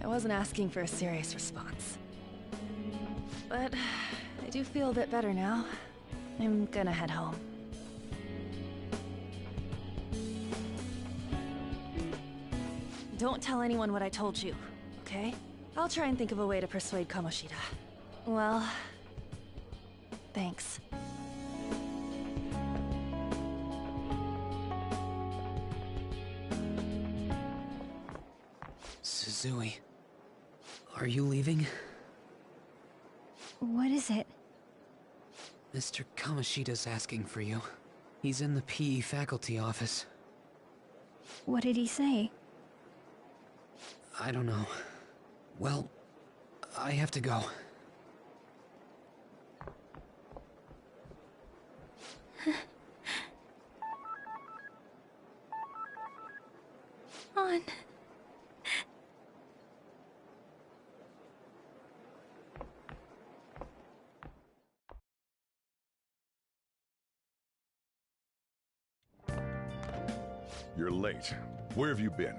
I wasn't asking for a serious response. But I do feel a bit better now. I'm gonna head home. Don't tell anyone what I told you, okay? I'll try and think of a way to persuade Kamoshida. Well, thanks. Suzui, are you leaving? What is it? Mr. Kamoshida's asking for you. He's in the PE faculty office. What did he say? I don't know. Well, I have to go. On. You're late. Where have you been?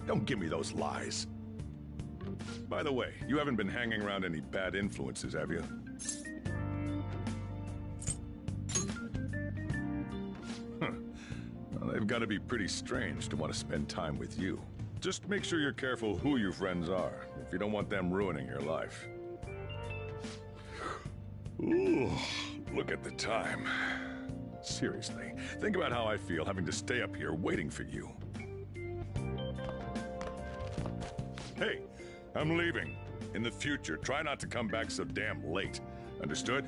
Don't give me those lies. By the way, you haven't been hanging around any bad influences, have you? Huh. Well, they've got to be pretty strange to want to spend time with you. Just make sure you're careful who your friends are, if you don't want them ruining your life. Ooh, look at the time. Seriously, think about how I feel having to stay up here waiting for you. Hey, I'm leaving. In the future, try not to come back so damn late. Understood?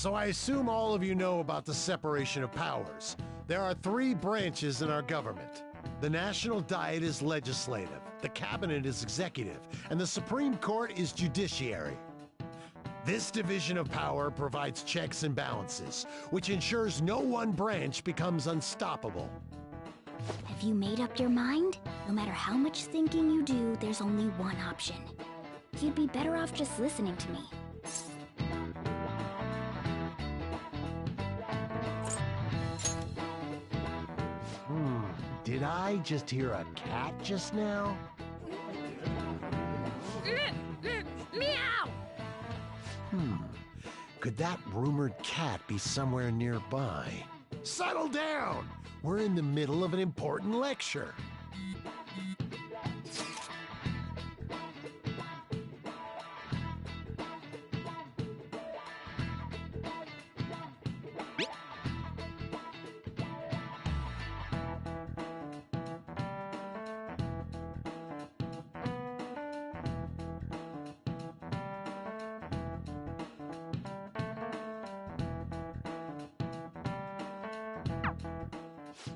So I assume all of you know about the separation of powers. There are three branches in our government. The National Diet is legislative, the Cabinet is executive, and the Supreme Court is judiciary. This division of power provides checks and balances, which ensures no one branch becomes unstoppable. Have you made up your mind? No matter how much thinking you do, there's only one option. You'd be better off just listening to me. Did I just hear a cat just now? Meow! Could that rumored cat be somewhere nearby? Settle down! We're in the middle of an important lecture.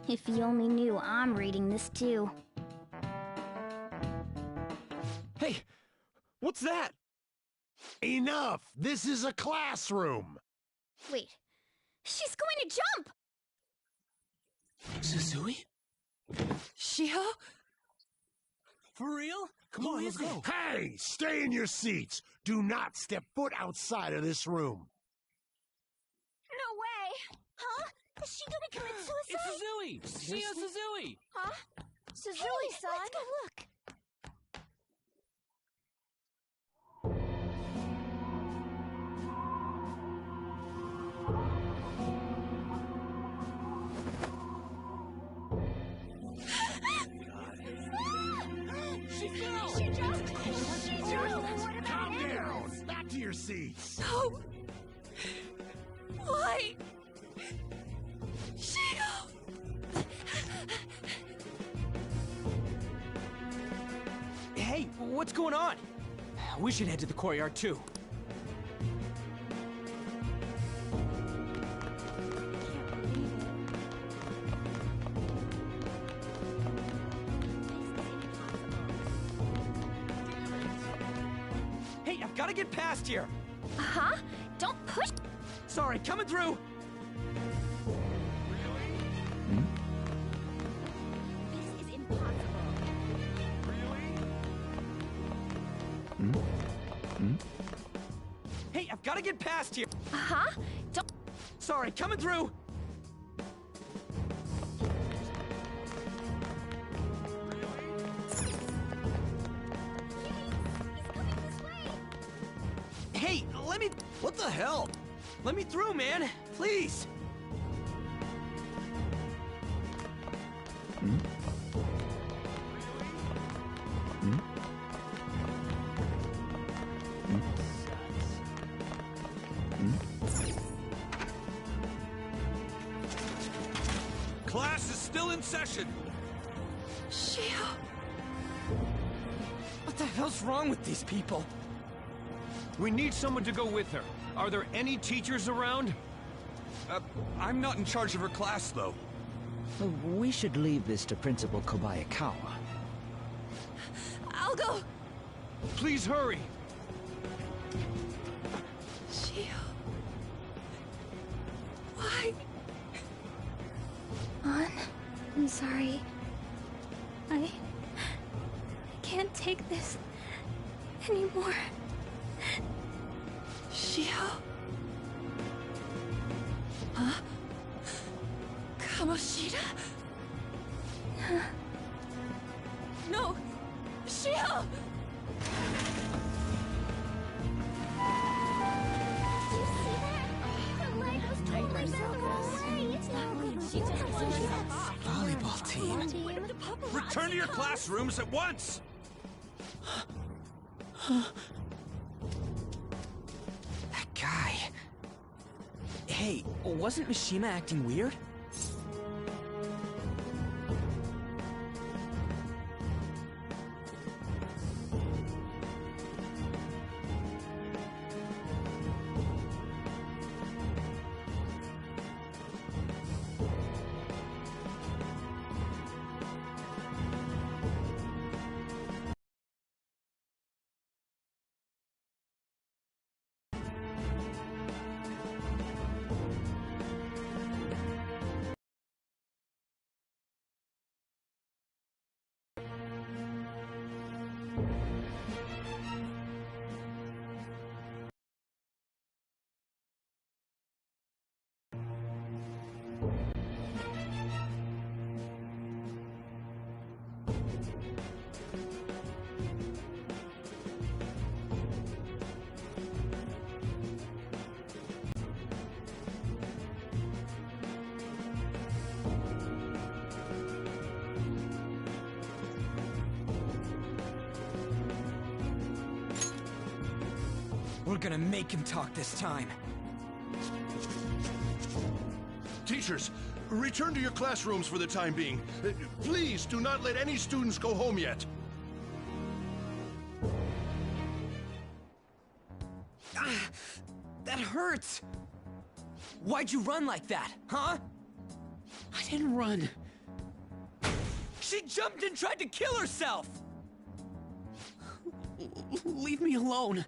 If you only knew I'm reading this too. Hey, What's that? Enough! This is a classroom! Wait. She's going to jump! Suzui? Shiho? For real? Come on, let's go. Hey! Stay in your seats! Do not step foot outside of this room. No way! Huh? Is she gonna commit suicide? It's Suzui! Shio Suzui! Huh? Suzui-san? Let's go look. She jumped! Calm down! Back to your seats! No! Why? Shio! Hey, what's going on? We should head to the courtyard too. Hey, I've got to get past here. Uh-huh. Don't push. Sorry, coming through. This is impossible. Hey, I've got to get past here. Uh-huh. Don't. Sorry, coming through. Hey, let me... What the hell? Let me through, man. Please. Class is still in session. Shio. What the hell's wrong with these people? We need someone to go with her. Are there any teachers around? I'm not in charge of her class, though. We should leave this to Principal Kobayakawa. I'll go. Please hurry. Shio. Why? An, I'm sorry. I can't take this anymore. Shio? Huh? Kamoshida? No! Shio! Volleyball team. Return to your classrooms at once! That guy. Hey, wasn't Mishima acting weird? We're gonna make him talk this time. Teachers, return to your classrooms for the time being. Please do not let any students go home yet. Ah, that hurts! Why'd you run like that, huh? I didn't run. She jumped and tried to kill herself! leave me alone.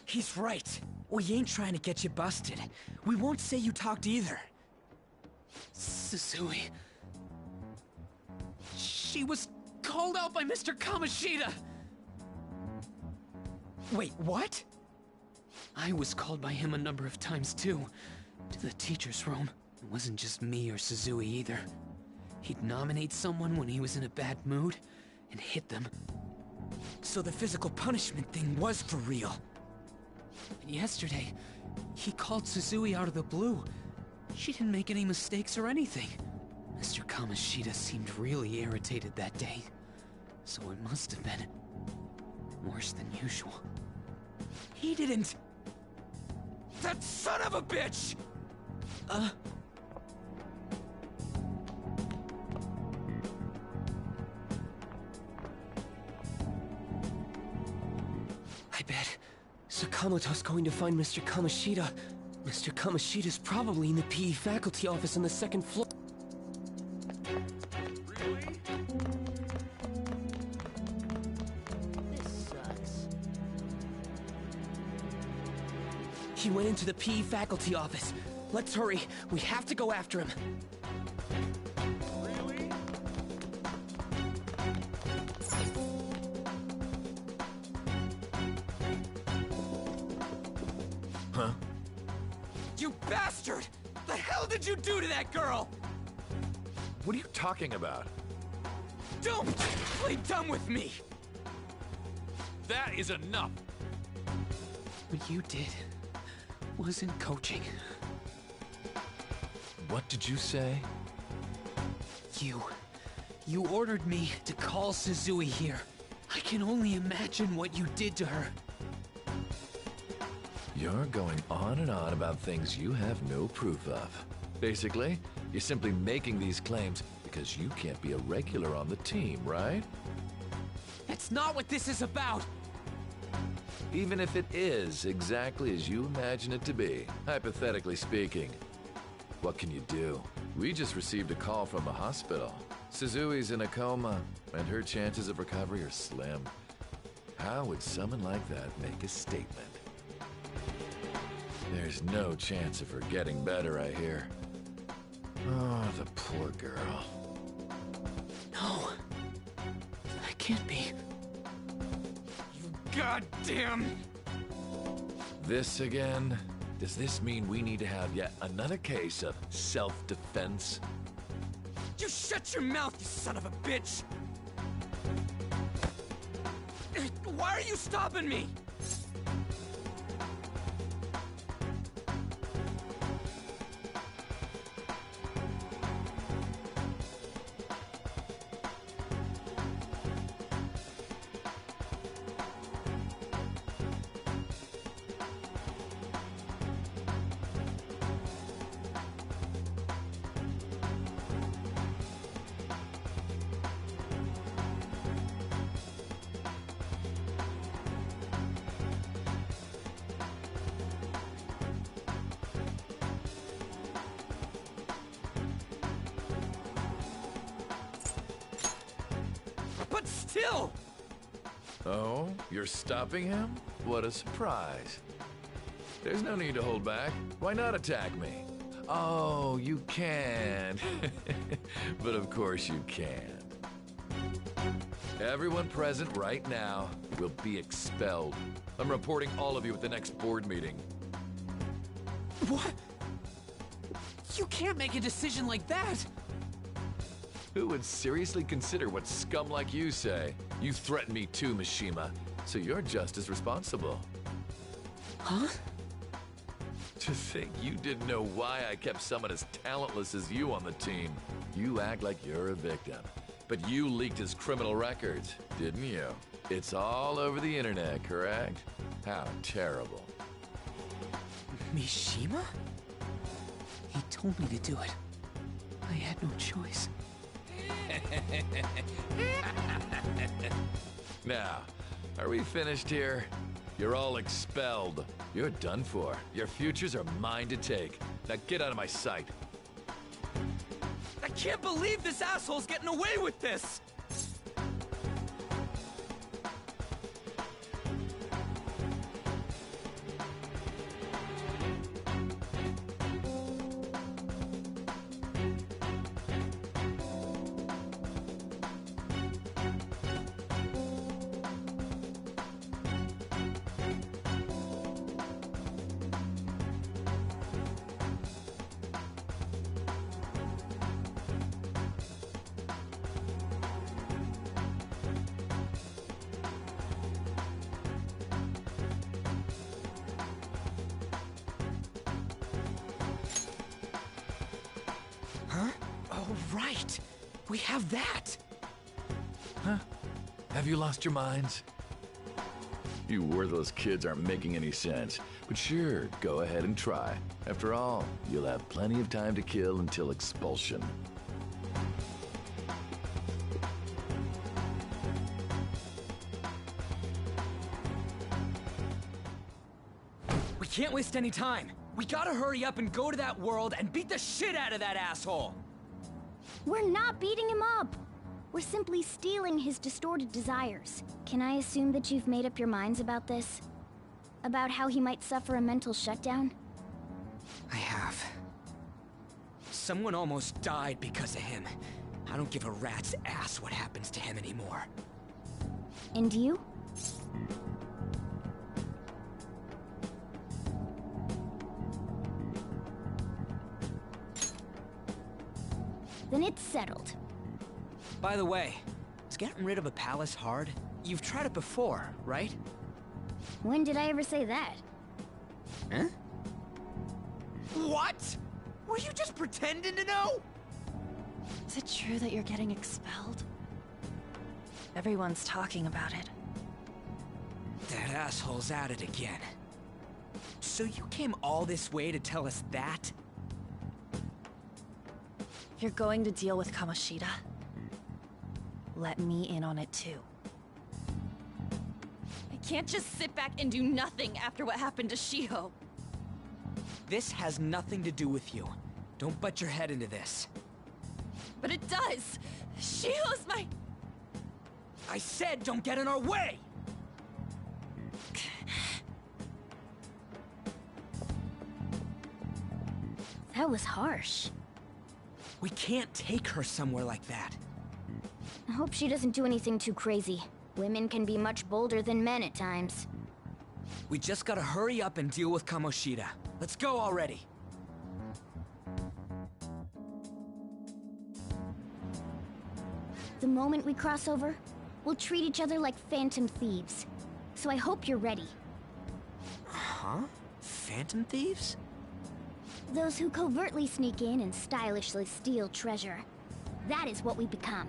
He's right. We ain't trying to get you busted. We won't say you talked either. Suzui... She was called out by Mr. Kamoshida! Wait, what? I was called by him a number of times too. To the teacher's room. It wasn't just me or Suzui either. He'd nominate someone when he was in a bad mood, and hit them. So the physical punishment thing was for real. And yesterday, he called Suzui out of the blue. She didn't make any mistakes or anything. Mr. Kamoshida seemed really irritated that day. So it must have been worse than usual. He didn't... That son of a bitch! I bet Sakamoto's going to find Mr. Kamoshida. Mr. Kamoshida's probably in the PE faculty office on the second floor. This sucks. He went into the PE faculty office. Let's hurry. We have to go after him. Huh? You bastard! The hell did you do to that girl? What are you talking about? Don't play dumb with me! That is enough! What you did wasn't coaching. What did you say? You ordered me to call Suzui here. I can only imagine what you did to her. You're going on and on about things you have no proof of. Basically, you're simply making these claims because you can't be a regular on the team, right? That's not what this is about! Even if it is exactly as you imagine it to be, hypothetically speaking, what can you do? We just received a call from the hospital. Suzui's in a coma, and her chances of recovery are slim. How would someone like that make a statement? There's no chance of her getting better, I hear. Oh, the poor girl. No. That can't be. You goddamn... This again? Does this mean we need to have yet another case of self-defense? You shut your mouth, you son of a bitch! Why are you stopping me? still! Oh, you're stopping him? What a surprise. There's no need to hold back. Why not attack me? Oh, you can. But of course you can. Everyone present right now will be expelled. I'm reporting all of you at the next board meeting. What? You can't make a decision like that! Who would seriously consider what scum like you say? You threatened me too, Mishima, so you're just as responsible. Huh? To think you didn't know why I kept someone as talentless as you on the team. You act like you're a victim. But you leaked his criminal records, didn't you? It's all over the internet, correct? How terrible. Mishima? He told me to do it. I had no choice. Now, are we finished here? You're all expelled. You're done for. Your futures are mine to take. Now get out of my sight. I can't believe this asshole's getting away with this! Right! We have that! Huh? Have you lost your minds? You worthless kids aren't making any sense. But sure, go ahead and try. After all, you'll have plenty of time to kill until expulsion. We can't waste any time! We gotta hurry up and go to that world and beat the shit out of that asshole! We're not beating him up! We're simply stealing his distorted desires. Can I assume that you've made up your minds about this? About how he might suffer a mental shutdown? I have. Someone almost died because of him. I don't give a rat's ass what happens to him anymore. And you? Then it's settled. By the way, is getting rid of a palace hard? You've tried it before, right? When did I ever say that? Huh? What? Were you just pretending to know? Is it true that you're getting expelled? Everyone's talking about it. That asshole's at it again. So you came all this way to tell us that? If you're going to deal with Kamoshida, let me in on it too. I can't just sit back and do nothing after what happened to Shiho. This has nothing to do with you. Don't butt your head into this. But it does! Shiho's my... I said don't get in our way! That was harsh. We can't take her somewhere like that. I hope she doesn't do anything too crazy. Women can be much bolder than men at times. We just gotta hurry up and deal with Kamoshida. Let's go already. The moment we cross over, we'll treat each other like phantom thieves. So I hope you're ready. Huh? Phantom thieves? Those who covertly sneak in and stylishly steal treasure. That is what we become.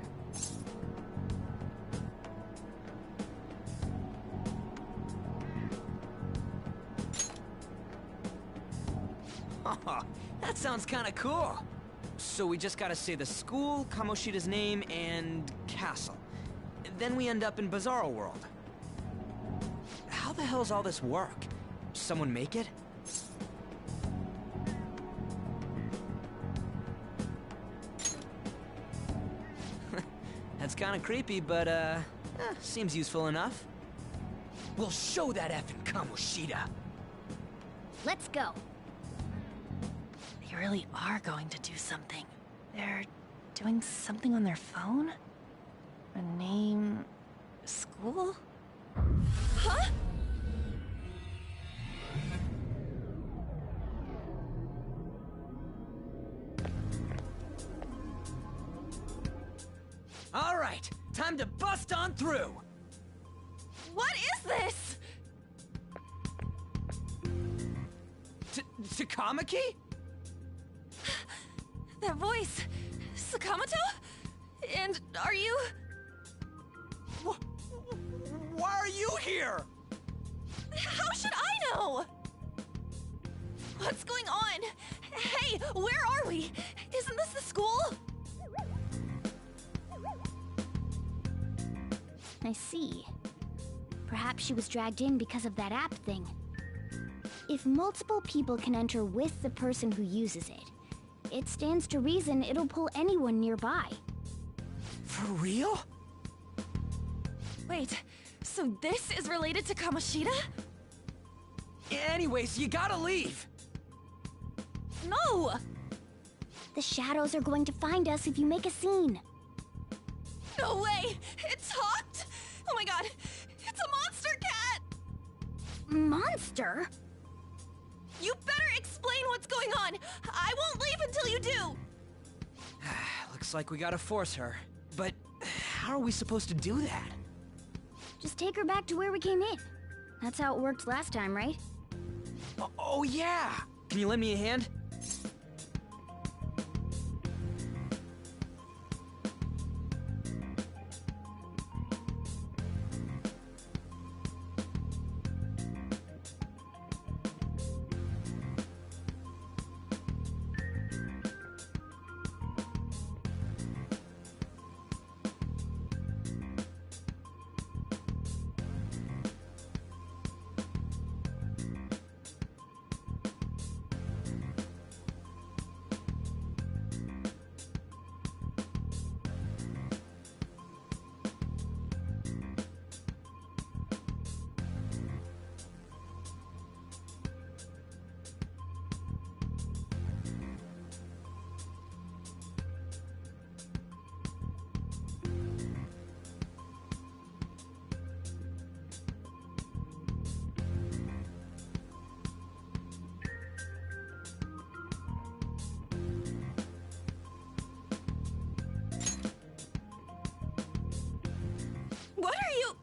That sounds kinda cool. So we just gotta say the school, Kamoshida's name, and castle. Then we end up in Bizarro World. How the hell's all this work? Someone make it? That's kinda creepy, but Seems useful enough. We'll show that effing Kamoshida. Let's go. They really are going to do something. They're doing something on their phone? A name... school? Huh? All right, time to bust on through. What is this? Takamaki? That voice... Sakamoto? And are you... Why are you here? How should I know? What's going on? Hey, where are we? Isn't this the school? I see. Perhaps she was dragged in because of that app thing. If multiple people can enter with the person who uses it, it stands to reason it'll pull anyone nearby. For real? Wait, so this is related to Kamoshida? Anyways, you gotta leave. No! The shadows are going to find us if you make a scene. No way! It talked? Oh my god, it's a monster cat! Monster? You better explain what's going on! I won't leave until you do! Looks like we gotta force her. But how are we supposed to do that? Just take her back to where we came in. That's how it worked last time, right? Oh yeah! Can you lend me a hand? What are you...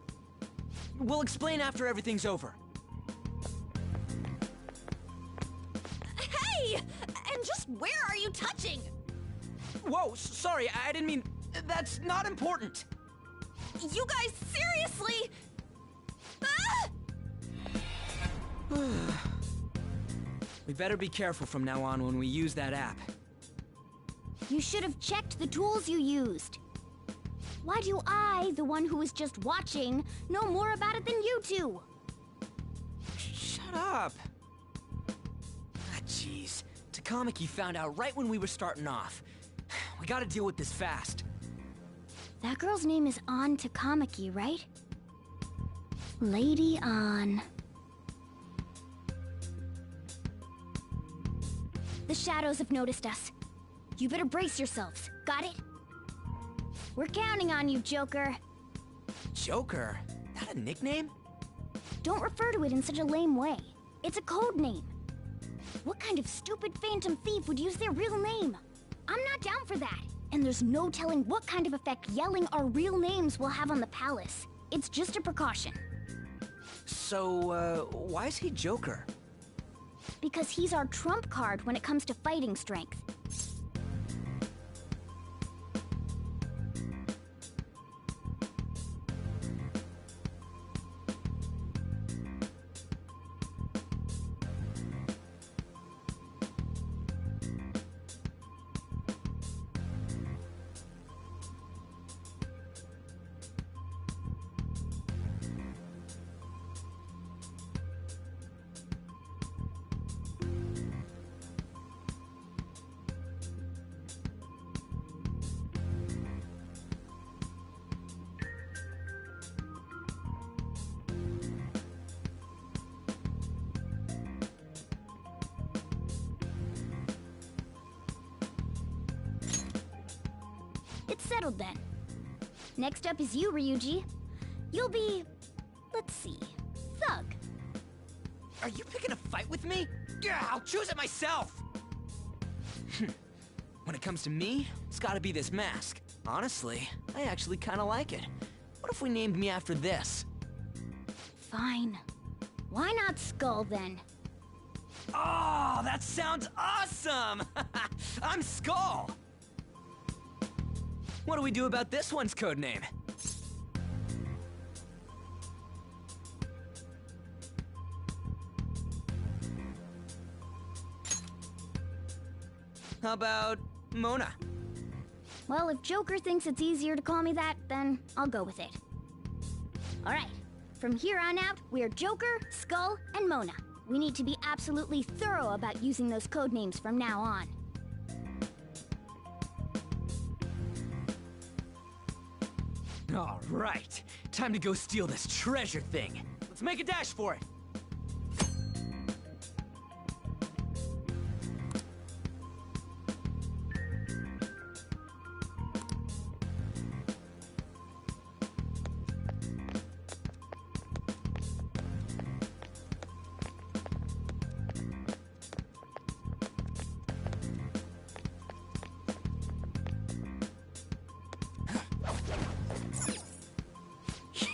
We'll explain after everything's over. Hey! And just where are you touching? Whoa, sorry, I didn't mean... That's not important. You guys, seriously? Ah! We better be careful from now on when we use that app. You should have checked the tools you used. Why do I, the one who was just watching, know more about it than you two? Shut up. Ah, jeez. Takamaki found out right when we were starting off. We gotta deal with this fast. That girl's name is An Takamaki, right? Lady An. The shadows have noticed us. You better brace yourselves. Got it? We're counting on you, Joker. Joker? That a nickname? Don't refer to it in such a lame way. It's a code name. What kind of stupid phantom thief would use their real name? I'm not down for that. And there's no telling what kind of effect yelling our real names will have on the palace. It's just a precaution. So, why is he Joker? Because he's our trump card when it comes to fighting strength. It's settled then. Next up is you, Ryuji. You'll be... let's see... Thug. Are you picking a fight with me? Yeah, I'll choose it myself! When it comes to me, it's gotta be this mask. Honestly, I actually kinda like it. What if we named me after this? Fine. Why not Skull, then? Oh, that sounds awesome! I'm Skull! What do we do about this one's codename? How about Mona? Well, if Joker thinks it's easier to call me that, then I'll go with it. Alright, from here on out, we're Joker, Skull, and Mona. We need to be absolutely thorough about using those codenames from now on. Alright, time to go steal this treasure thing. Let's make a dash for it!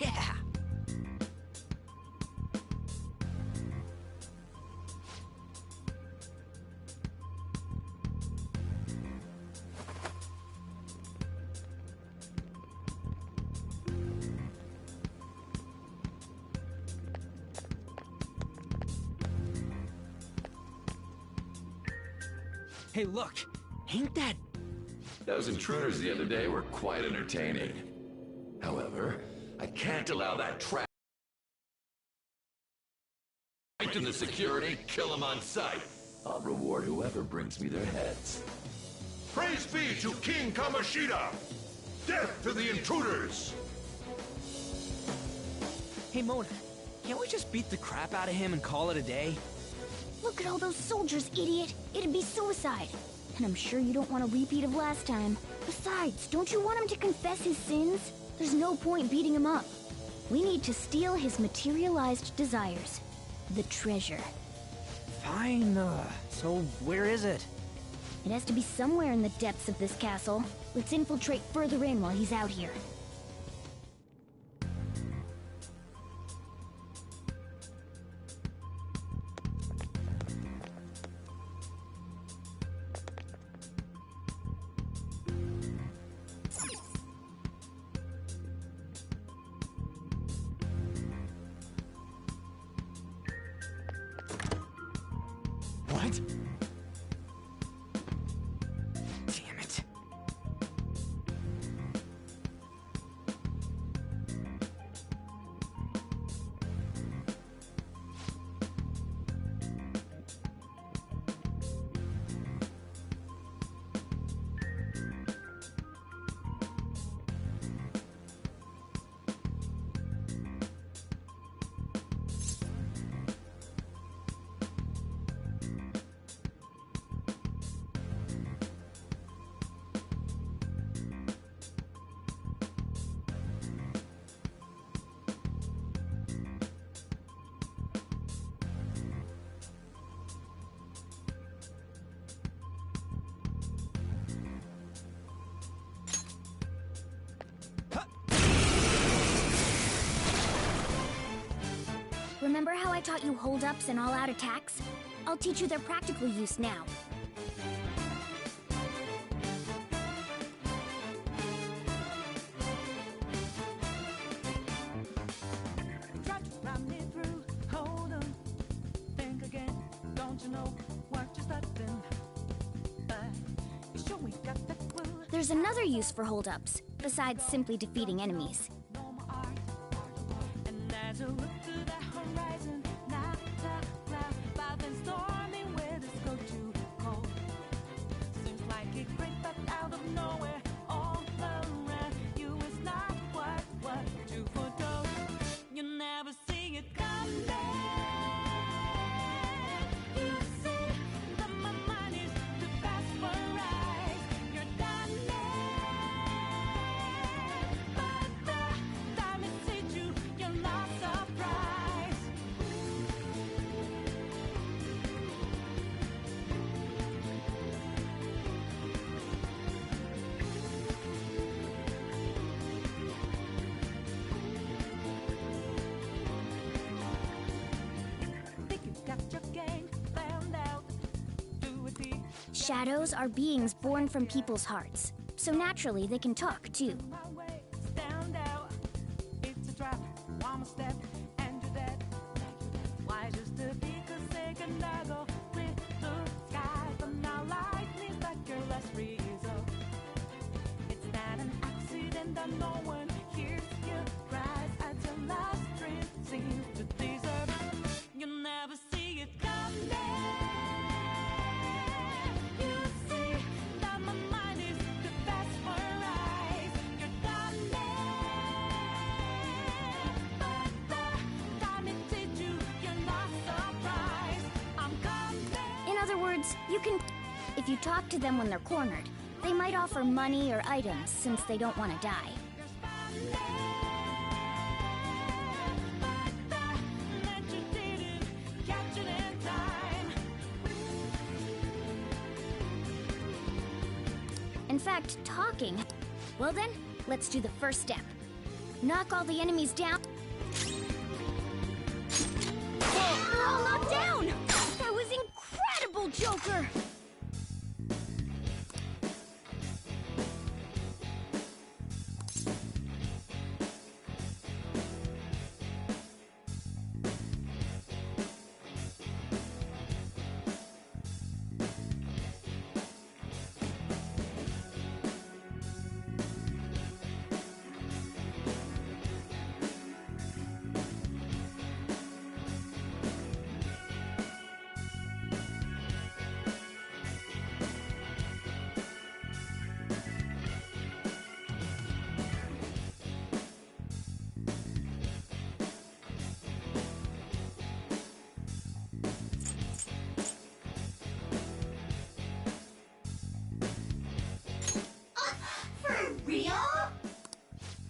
Yeah! Hey, look! Ain't that... Those intruders the other day were quite entertaining. However, I can't allow that trap. Right in the security, kill them on sight. I'll reward whoever brings me their heads. Praise be to King Kamoshida! Death to the intruders! Hey, Mona, can't we just beat the crap out of him and call it a day? Look at all those soldiers, idiot! It'd be suicide! And I'm sure you don't want a repeat of last time. Besides, don't you want him to confess his sins? There's no point beating him up. We need to steal his materialized desires. The treasure. Fine, so where is it? It has to be somewhere in the depths of this castle. Let's infiltrate further in while he's out here. What? Damn it. Remember how I taught you hold-ups and all-out attacks? I'll teach you their practical use now. There's another use for hold-ups, besides simply defeating enemies. Shadows are beings born from people's hearts, so naturally they can talk too. In other words, you can... If you talk to them when they're cornered, they might offer money or items since they don't want to die. In fact, talking... Well then, let's do the first step. Knock all the enemies down... They're all knocked down! That was incredible, Joker!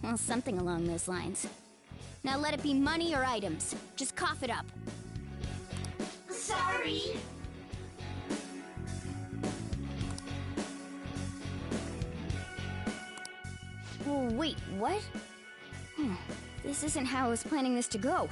Well, something along those lines. Now let it be money or items. Just cough it up. Sorry. Oh, wait, what? This isn't how I was planning this to go.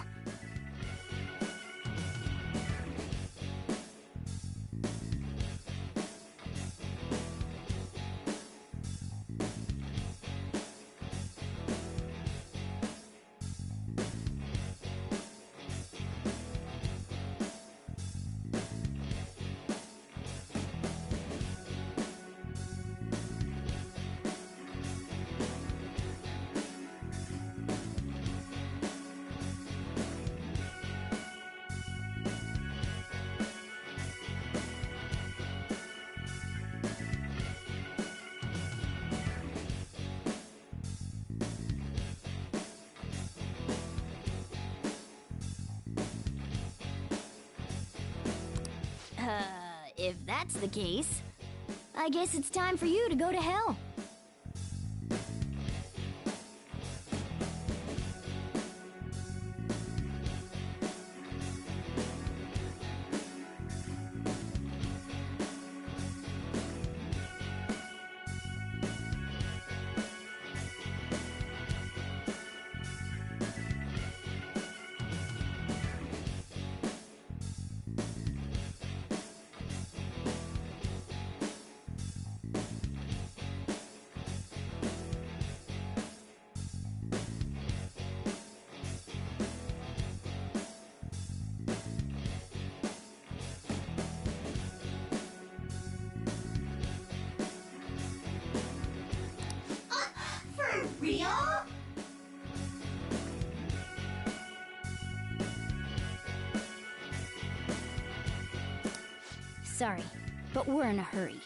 If that's the case, I guess it's time for you to go to hell. Real? Sorry, but we're in a hurry.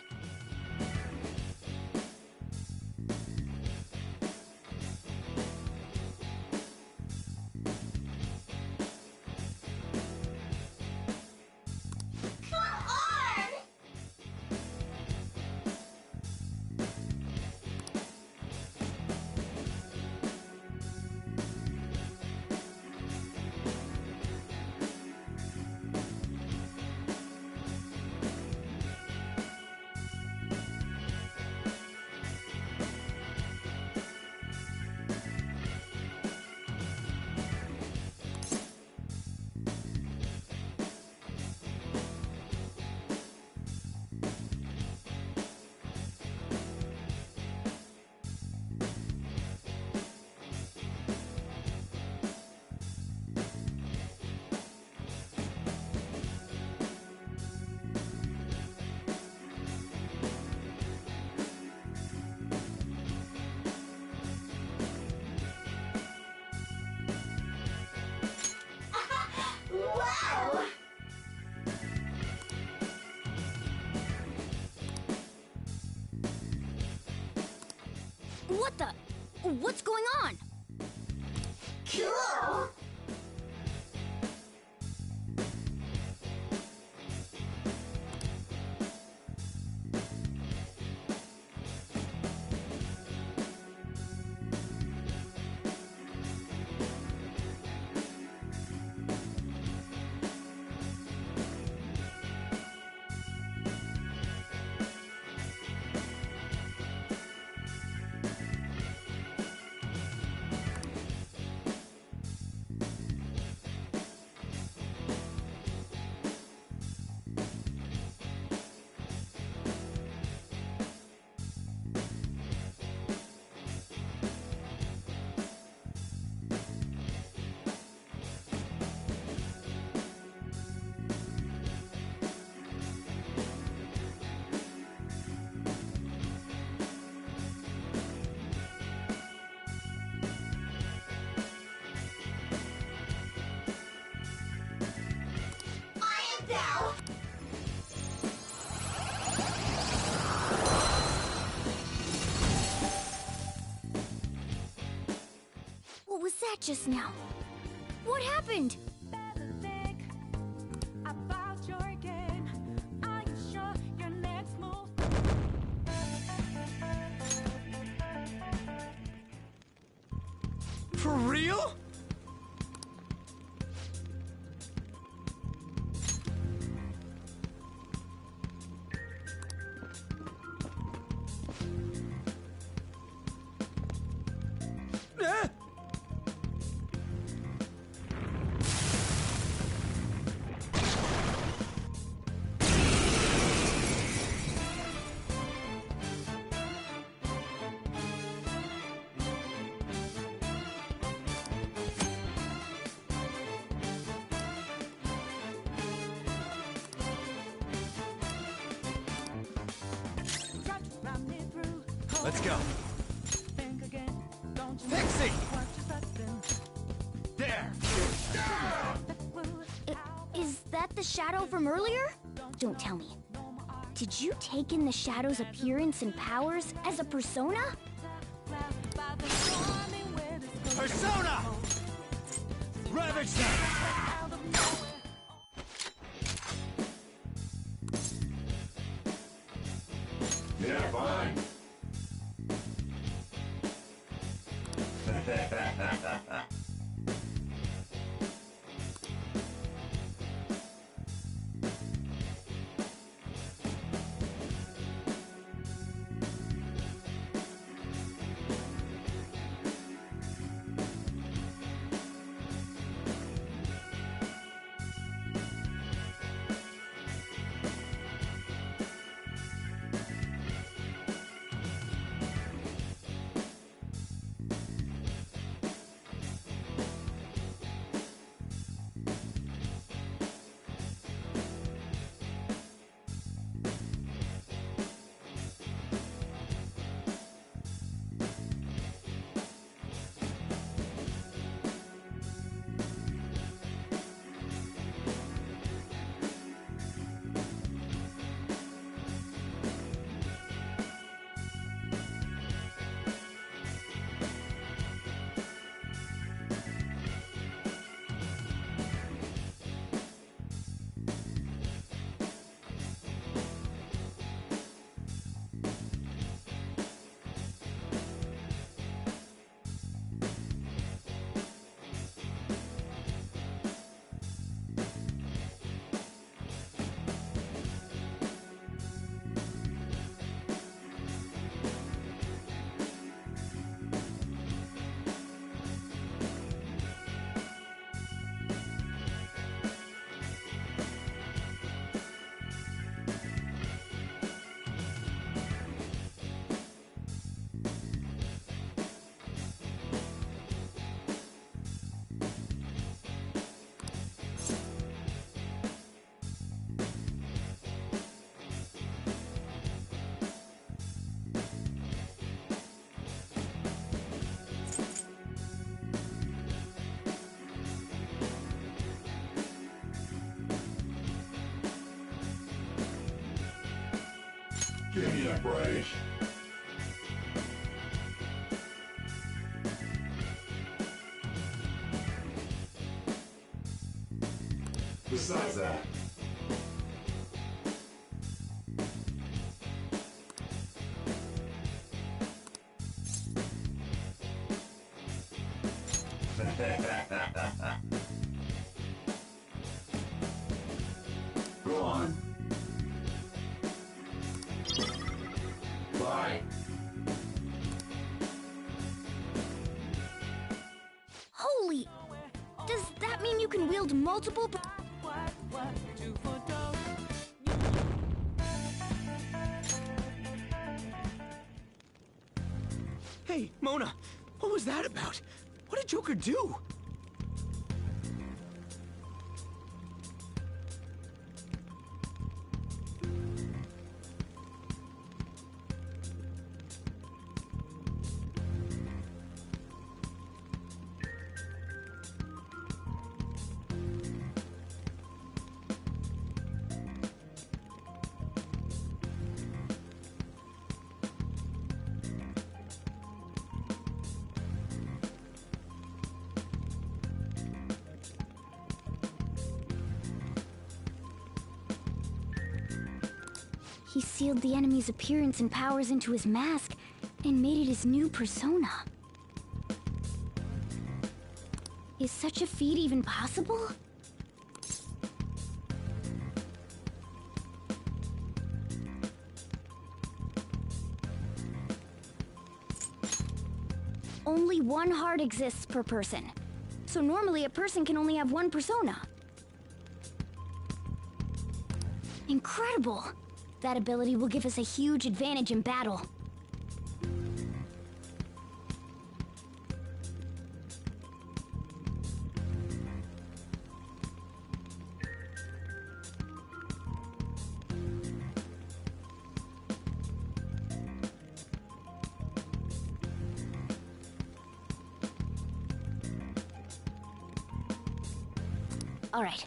now! What was that just now? What happened? For real? Ah! Let's go. Pixie! There! Is that the shadow from earlier? Don't tell me. Did you take in the shadow's appearance and powers as a persona? Persona! Ravage them! Yeah, fine. Give me a break. Besides that, go on. Bye. Holy! Does that mean you can wield multiple... Hey, Mona, what was that about? What did Joker do? He sealed the enemy's appearance and powers into his mask and made it his new persona. Is such a feat even possible? Only one heart exists per person. So normally a person can only have one persona. Incredible! That ability will give us a huge advantage in battle. Alright,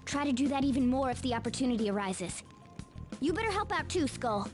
try to do that even more if the opportunity arises. You better help out too, Skull.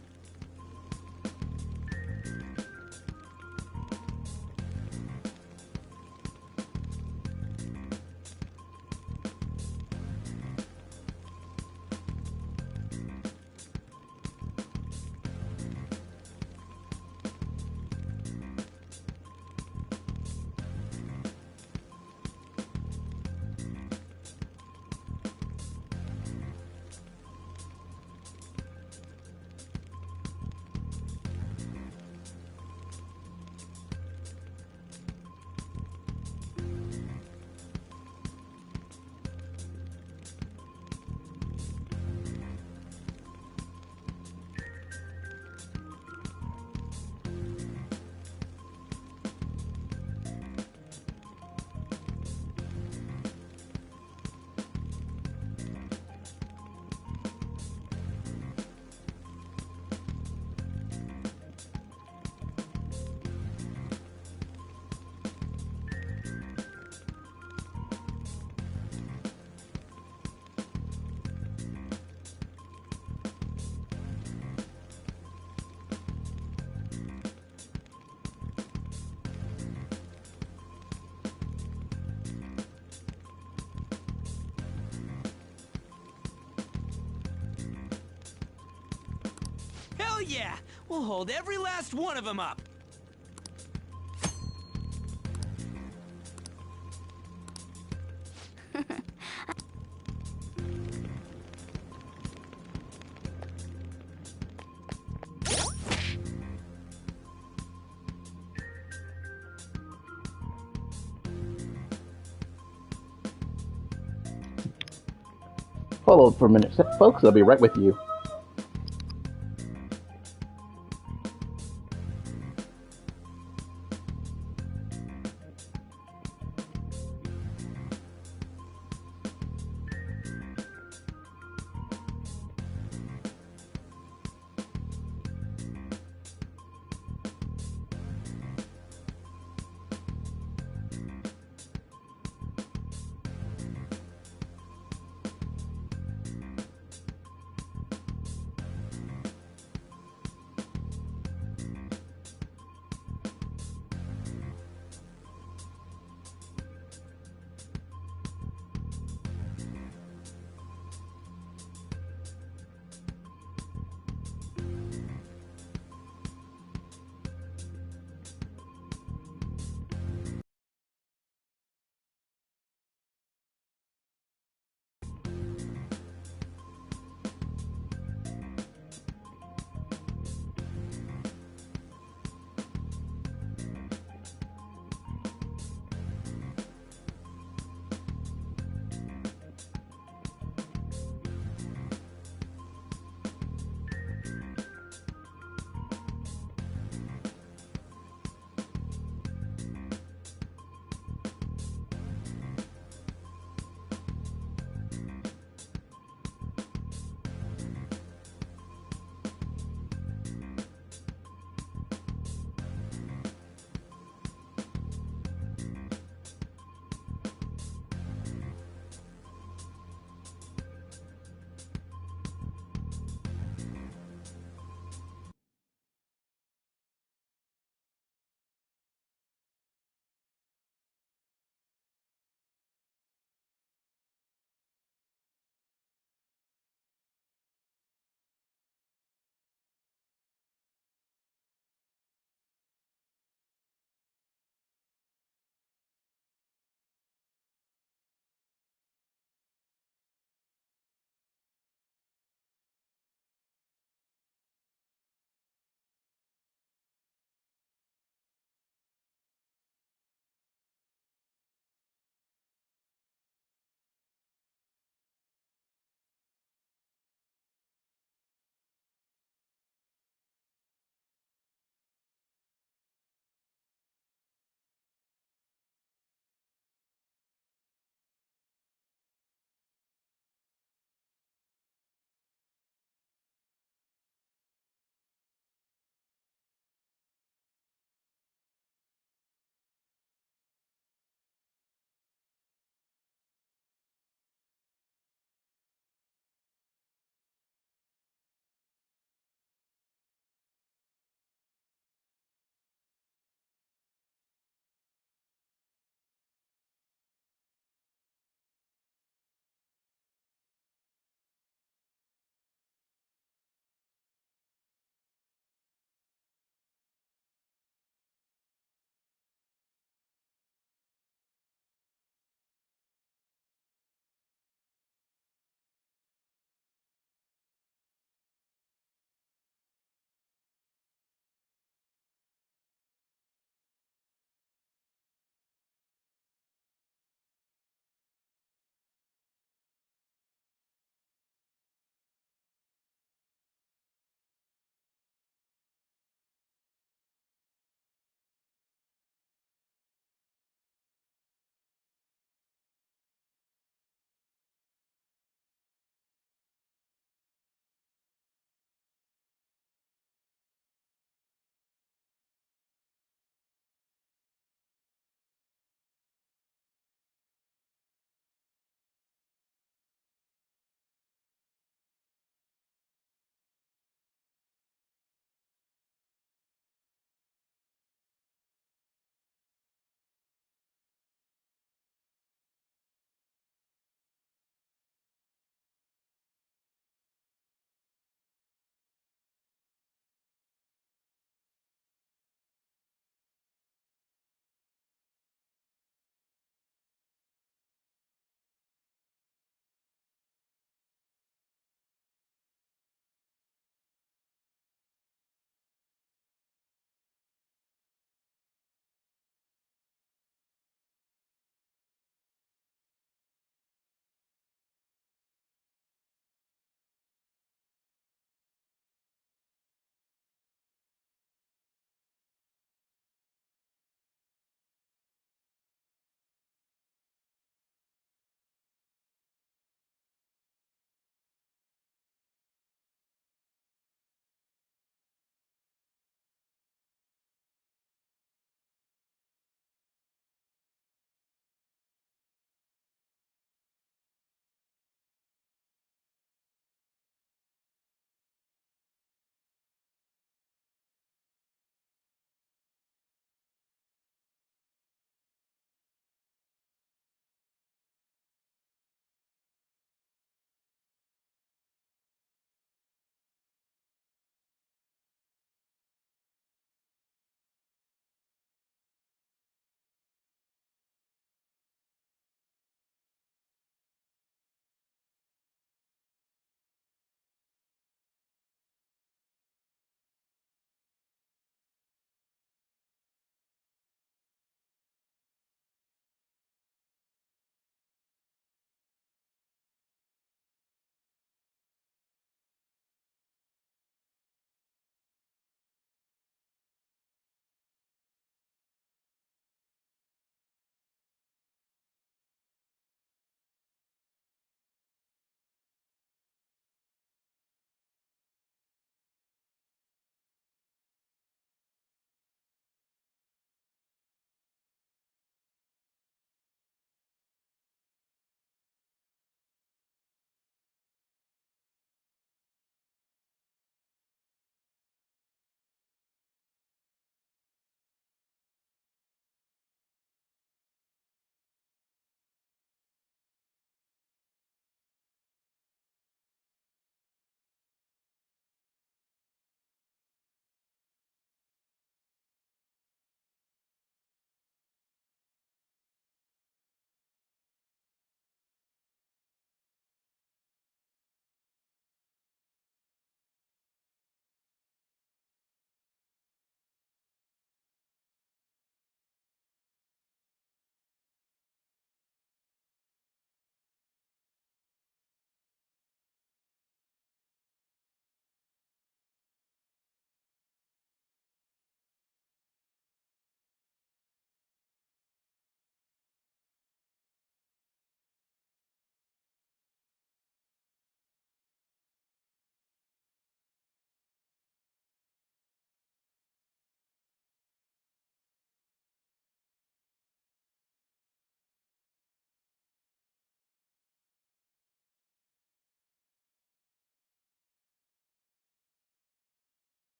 Hell yeah! We'll hold every last one of them up! Hold on for a minute, folks. I'll be right with you.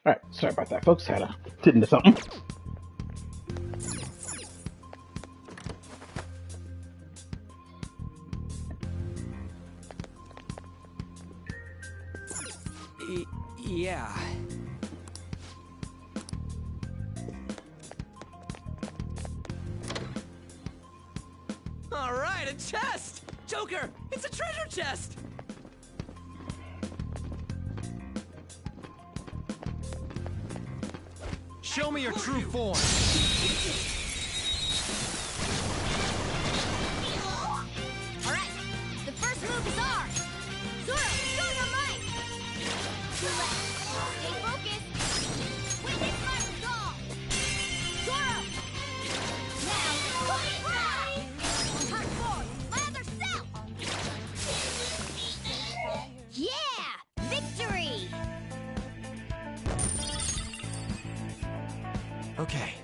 Alright, sorry about that, folks. Had to tip into something. Yeah. All right, a chest! Joker, it's a treasure chest! Show me your true form. All right, the first move is ours. Zoro, show your might. Stay focused. Witness my resolve. Zoro. Now, come forward, my other self. Yeah, victory. Okay.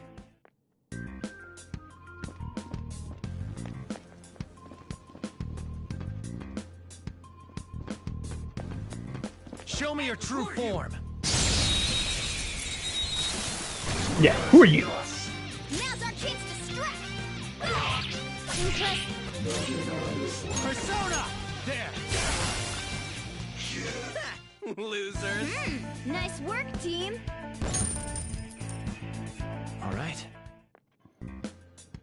Show me your true form. Yeah, who are you? Now's our chance to strike. Persona! There! Losers. Nice work, team. All right.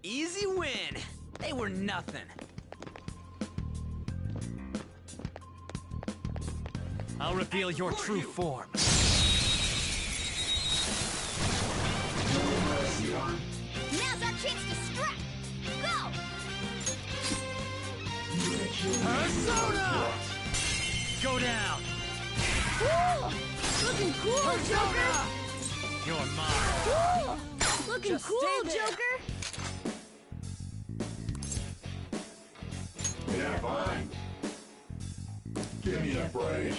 Easy win. They were nothing. I'll reveal your true form. Now's our chance to strike. Go! Persona! Go down! Cool! Looking cool, Joker! You're mine. Cool! Looking Just cool, stay there. Joker! Yeah, fine. Give me a break.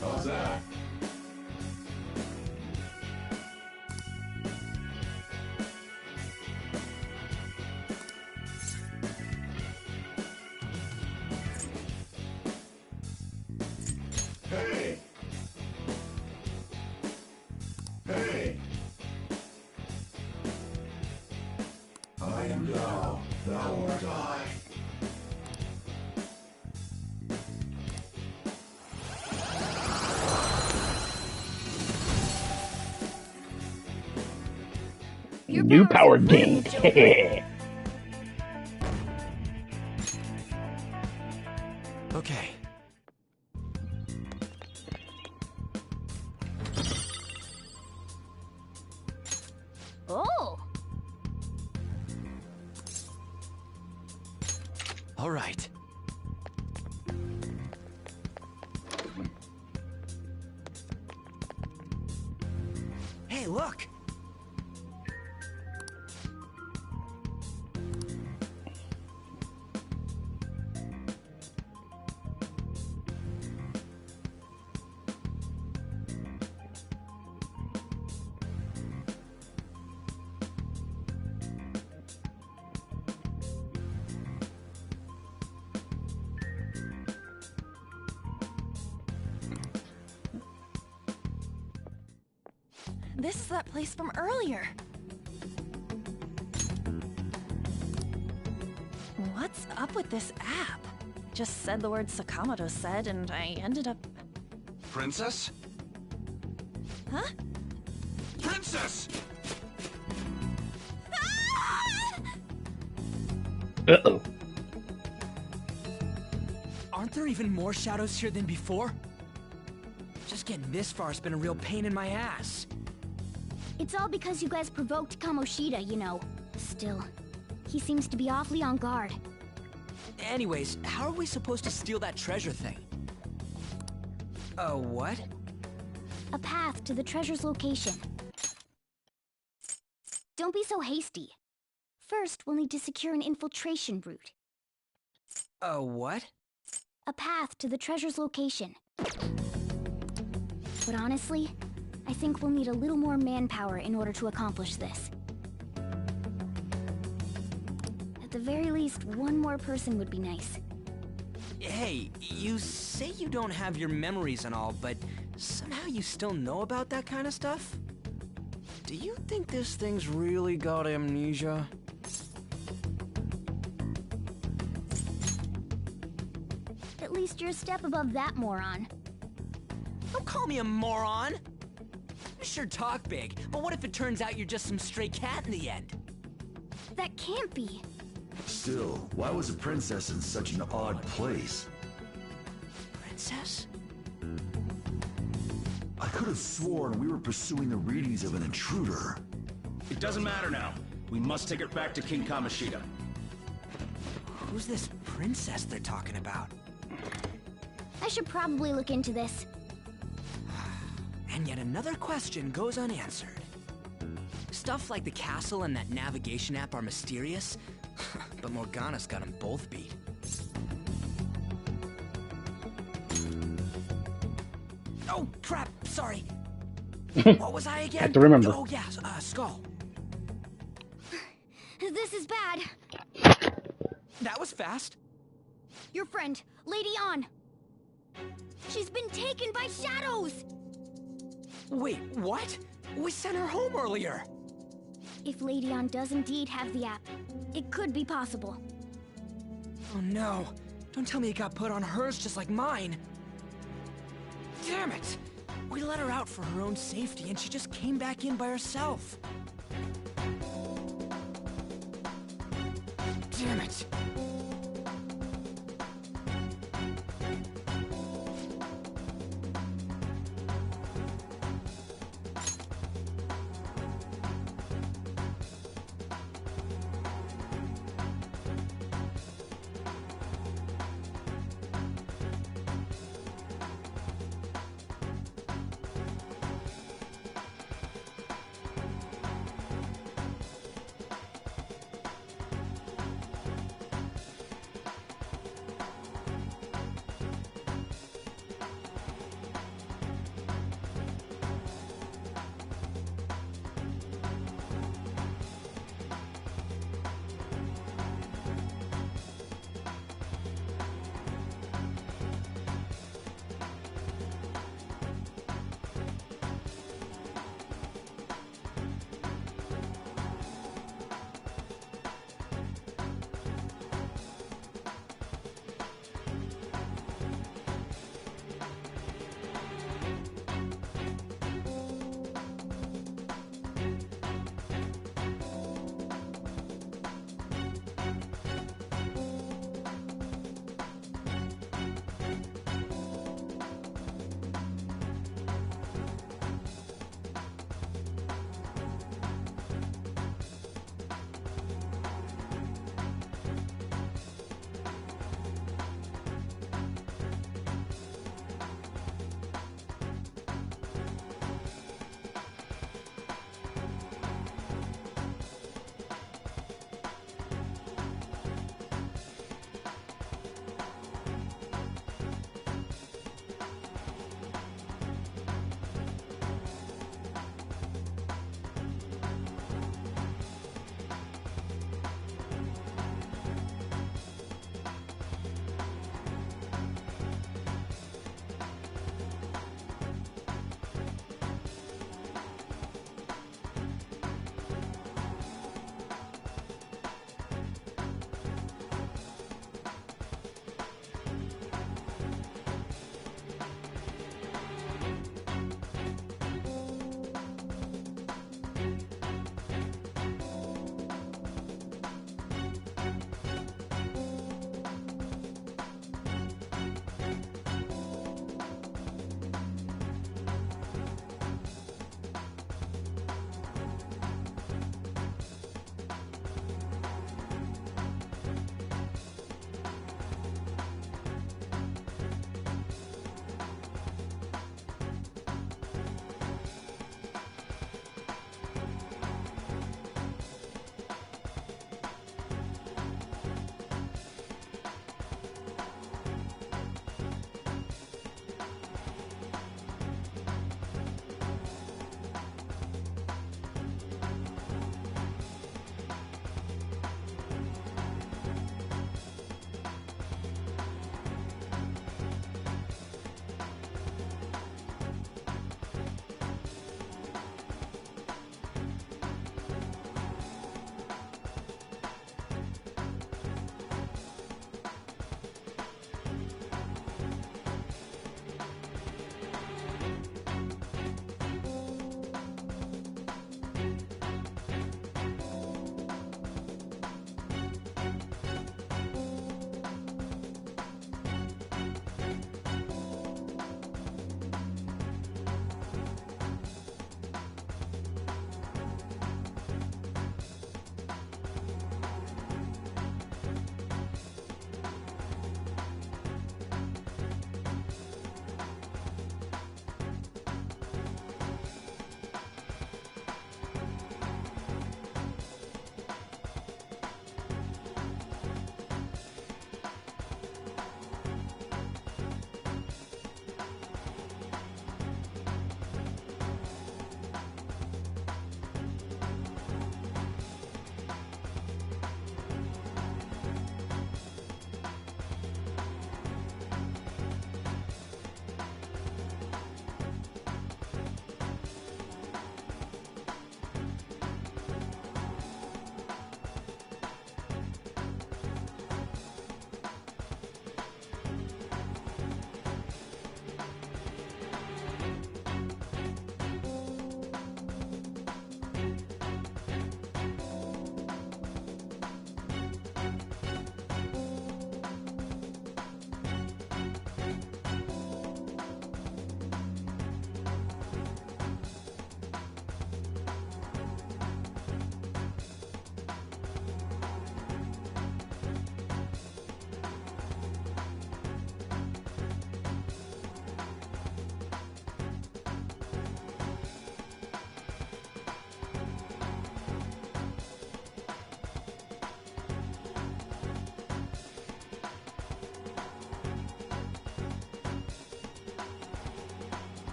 How's that? Hey! Hey! I am thou, thou art I. New power gained. Okay. Oh! All right. Hey, look! This is that place from earlier. What's up with this app? Just said the word Sakamoto said, and I ended up... Princess? Huh? Princess! Uh-oh. Aren't there even more shadows here than before? Just getting this far has been a real pain in my ass. It's all because you guys provoked Kamoshida, you know. Still, he seems to be awfully on guard. Anyways, how are we supposed to steal that treasure thing? What? A path to the treasure's location. Don't be so hasty. First, we'll need to secure an infiltration route. What? A path to the treasure's location. But honestly, I think we'll need a little more manpower in order to accomplish this. At the very least, one more person would be nice. Hey, you say you don't have your memories and all, but somehow you still know about that kind of stuff? Do you think this thing's really got amnesia? At least you're a step above that moron. Don't call me a moron! You sure talk big, but what if it turns out you're just some stray cat in the end? That can't be. Still, why was a princess in such an odd place? Princess? I could have sworn we were pursuing the readings of an intruder. It doesn't matter now. We must take her back to King Kamoshida. Who's this princess they're talking about? I should probably look into this. And yet another question goes unanswered. Stuff like the castle and that navigation app are mysterious, but Morgana's got them both beat. Oh, crap, sorry. What was I again? I have to remember. Oh, yeah, Skull. This is bad. That was fast. Your friend, Lady An. She's been taken by shadows! Wait, what? We sent her home earlier. If Lady An does indeed have the app, it could be possible. Oh no. Don't tell me it got put on hers just like mine. Damn it! We let her out for her own safety and she just came back in by herself. Damn it!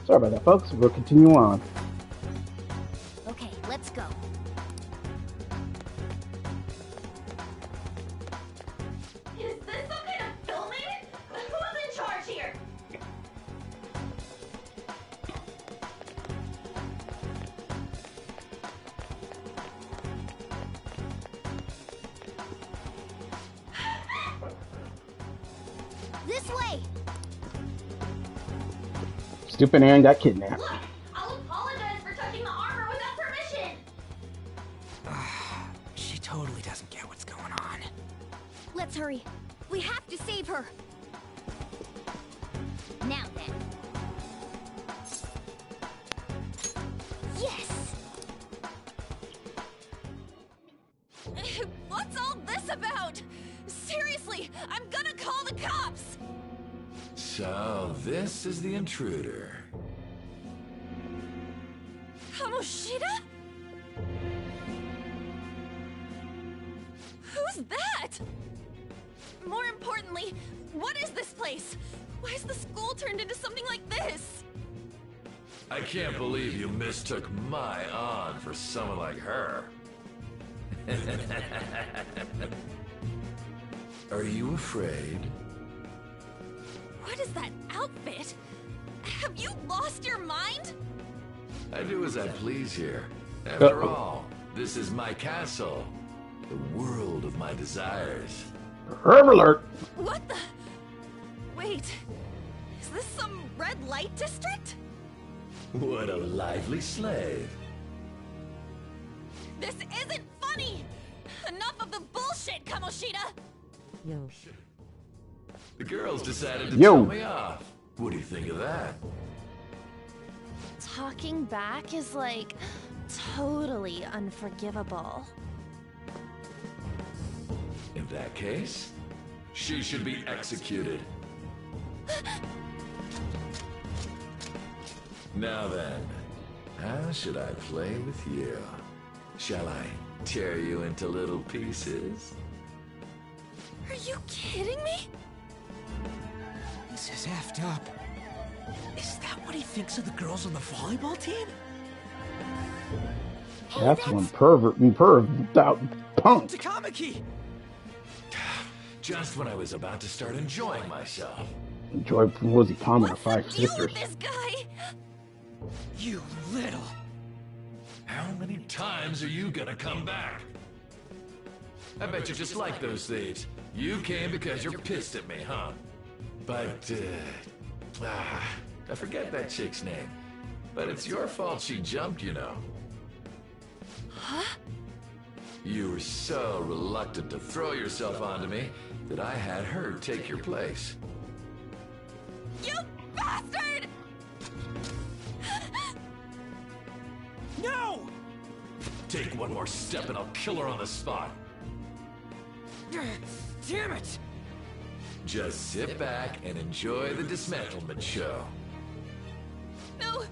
Sorry about that, folks. We'll continue on. Okay, let's go. Is this some kind of filming? Who's in charge here? This way! Stupid Ann got kidnapped. Look! I'll apologize for touching the armor without permission! She totally doesn't get what's going on. Let's hurry. We have to save her. Now then. Yes! What's all this about? Seriously, I'm gonna call the cops! So, this is the intruder. Kamoshida? Who's that? More importantly, what is this place? Why is the school turned into something like this? I can't believe you mistook my aunt for someone like her. Are you afraid? What is that outfit? Have you lost your mind? I do as I please here. After all, this is my castle. The world of my desires. Herb alert! What the? Wait, is this some red light district? What a lively slave. This isn't funny! Enough of the bullshit, Kamoshida! Yo. The girls decided to Yo. tell me off. What do you think of that? Talking back is like totally unforgivable. In that case, she should be executed. Now then, How should I play with you? Shall I tear you into little pieces? Are you kidding me? This is effed up. Is that what he thinks of the girls on the volleyball team? That's one pervert out punk. Takamaki! Just when I was about to start enjoying myself. Enjoy from Lizzie Tom or Five Deal Sisters. with this guy! You little... How many times are you gonna come back? I bet you just like those thieves. You came because you're pissed at me, huh? But, I forget that chick's name. But it's your fault she jumped, you know. Huh? You were so reluctant to throw yourself onto me that I had her take your place. You bastard! No! Take one more step and I'll kill her on the spot. Damn it! Just sit back and enjoy the dismantlement show. No,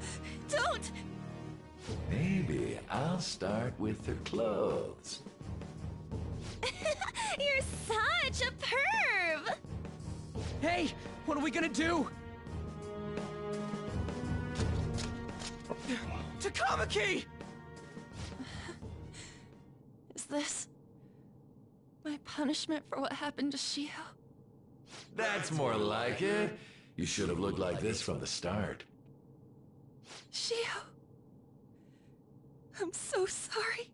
don't! Maybe I'll start with her clothes. You're such a perv! Hey, what are we gonna do? Takamaki! Is this my punishment for what happened to Shiho? That's more like it. You should have looked like this from the start. Shiho, I'm so sorry.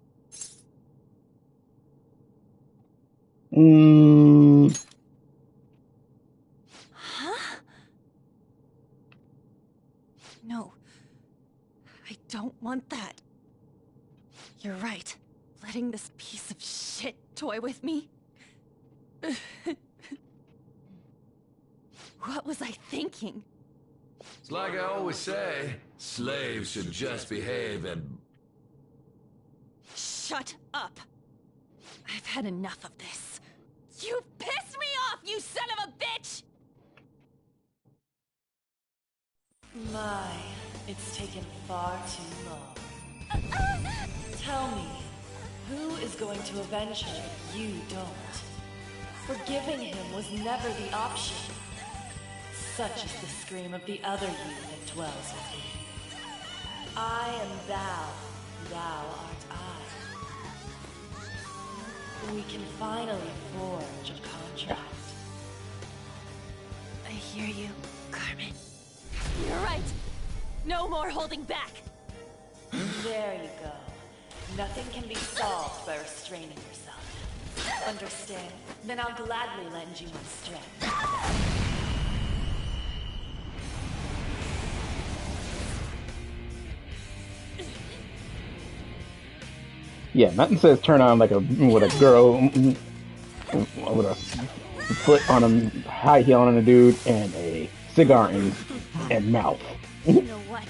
Huh? No, I don't want that. You're right. Letting this piece of shit toy with me? What was I thinking? It's like I always say, slaves should just behave and... Shut up! I've had enough of this. You pissed me off, you son of a bitch! My, it's taken far too long. Tell me, who is going to avenge her if you don't? Forgiving him was never the option. Such is the scream of the other you that dwells with me. I am thou, thou art I. We can finally forge a contract. I hear you, Carmen. You're right. No more holding back. There you go. Nothing can be solved by restraining yourself. Understand? Then I'll gladly lend you my strength. Yeah, nothing says turn on like with a girl with a foot on a high heel on a dude and a cigar in mouth. You know what?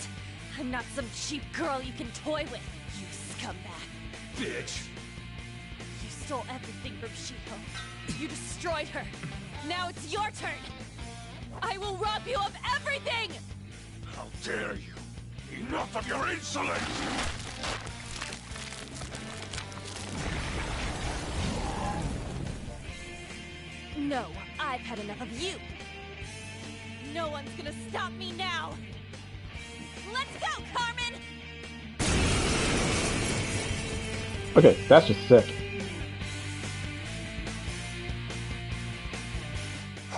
I'm not some cheap girl you can toy with, you scumbag. Bitch! You stole everything from Shiho. You destroyed her. Now it's your turn. I will rob you of everything! How dare you! Enough of your insolence! No, I've had enough of you. No one's gonna stop me now. Let's go, Carmen! Okay, that's just sick.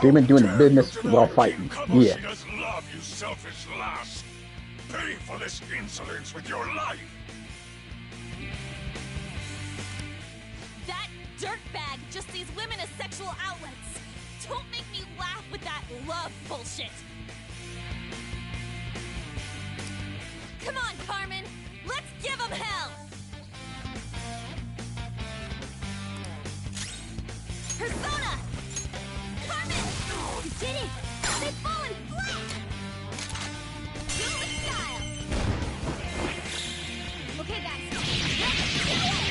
Demon doing the business while fighting. Yeah. Kamoshida's love, you selfish lass! Pay for this insolence with your life! That dirtbag just sees women as sexual outlets. Don't make me laugh with that love bullshit. Come on, Carmen. Let's give them hell. Persona! Carmen! You did it! They've fallen flat! Do it with style! Okay, guys. Let's do it!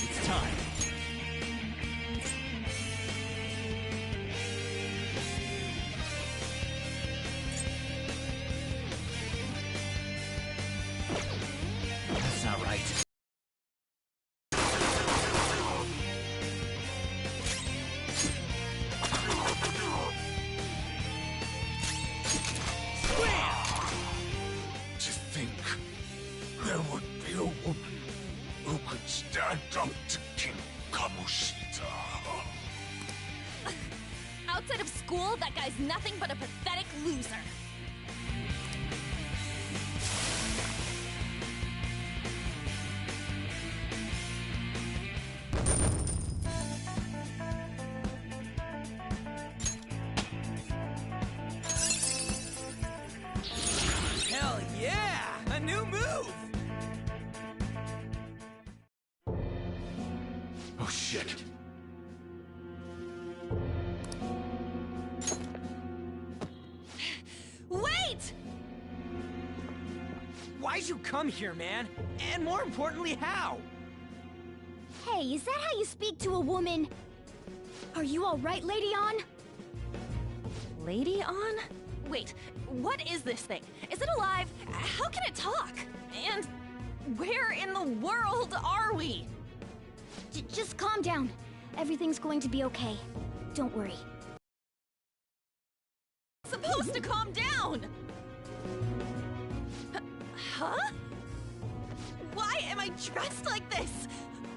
It's time. guy's nothing but a pathetic loser. Hell yeah! A new move! Oh shit. Wait! Why'd you come here, man? And more importantly, how? Hey, is that how you speak to a woman? Are you alright, Lady On? Lady On? Wait, what is this thing? Is it alive? How can it talk? And where in the world are we? Just calm down. Everything's going to be okay. Don't worry. Supposed to calm down! Huh? Why am I dressed like this?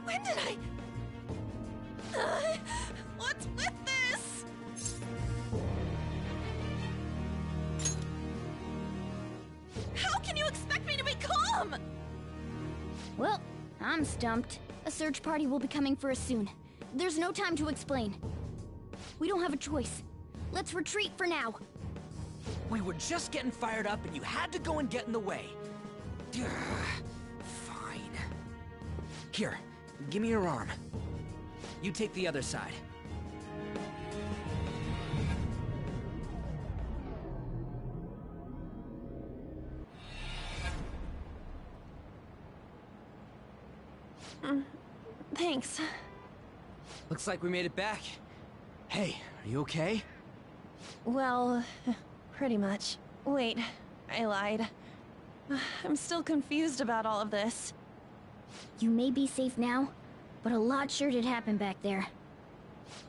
When did I... what's with this? How can you expect me to be calm? Well, I'm stumped. A search party will be coming for us soon. There's no time to explain. We don't have a choice. Let's retreat for now. We were just getting fired up and you had to go and get in the way. Fine. Here, give me your arm. You take the other side. Thanks. Looks like we made it back. Hey, are you okay? Well, pretty much. Wait, I lied. I'm still confused about all of this. You may be safe now, but a lot sure did happen back there.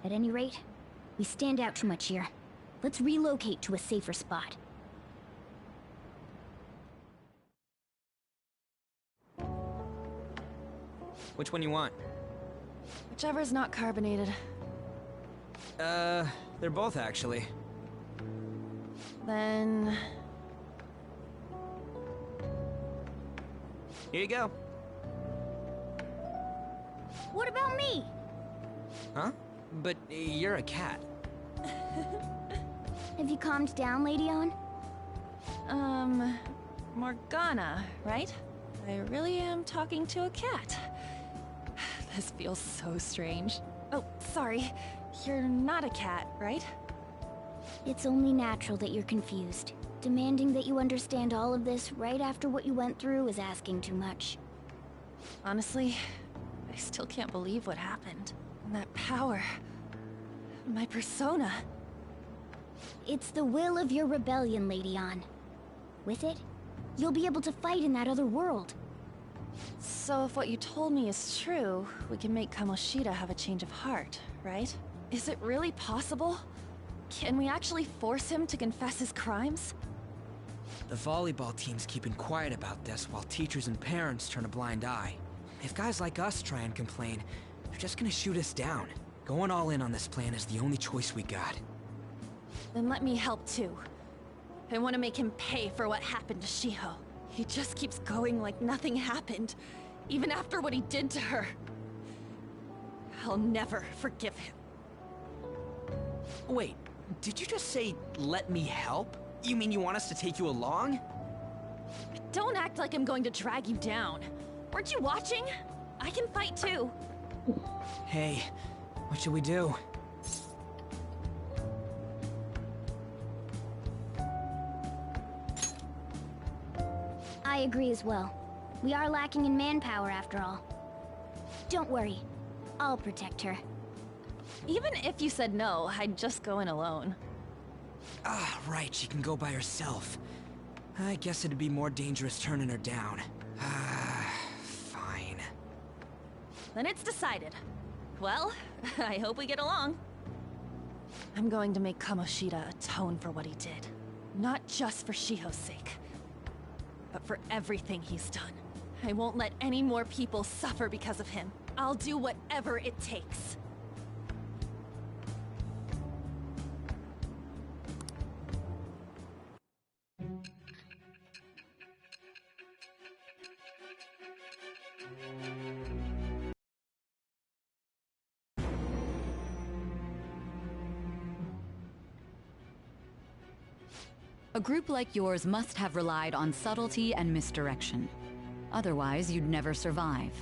At any rate, we stand out too much here. Let's relocate to a safer spot. Which one you want? Whichever's not carbonated. They're both actually. Then... Here you go. What about me? Huh? But you're a cat. Have you calmed down, Lady On? Morgana, right? I really am talking to a cat. This feels so strange. Oh, sorry. You're not a cat, right? It's only natural that you're confused. Demanding that you understand all of this right after what you went through is asking too much. Honestly, I still can't believe what happened. And that power... my persona... It's the will of your rebellion, Lady On. With it, you'll be able to fight in that other world. So if what you told me is true, we can make Kamoshida have a change of heart, right? Is it really possible? Can we actually force him to confess his crimes? The volleyball team's keeping quiet about this while teachers and parents turn a blind eye. If guys like us try and complain, they're just gonna shoot us down. Going all in on this plan is the only choice we got. Then let me help too. I want to make him pay for what happened to Shiho. He just keeps going like nothing happened, even after what he did to her. I'll never forgive him. Wait, did you just say, let me help? You mean you want us to take you along? Don't act like I'm going to drag you down. Weren't you watching? I can fight too. Hey, what should we do? I agree as well. We are lacking in manpower after all. Don't worry. I'll protect her. Even if you said no, I'd just go in alone. Ah, right, she can go by herself. I guess it'd be more dangerous turning her down. Ah, fine. Then it's decided. Well, I hope we get along. I'm going to make Kamoshida atone for what he did. Not just for Shiho's sake, but for everything he's done. I won't let any more people suffer because of him. I'll do whatever it takes. A group like yours must have relied on subtlety and misdirection. Otherwise, you'd never survive.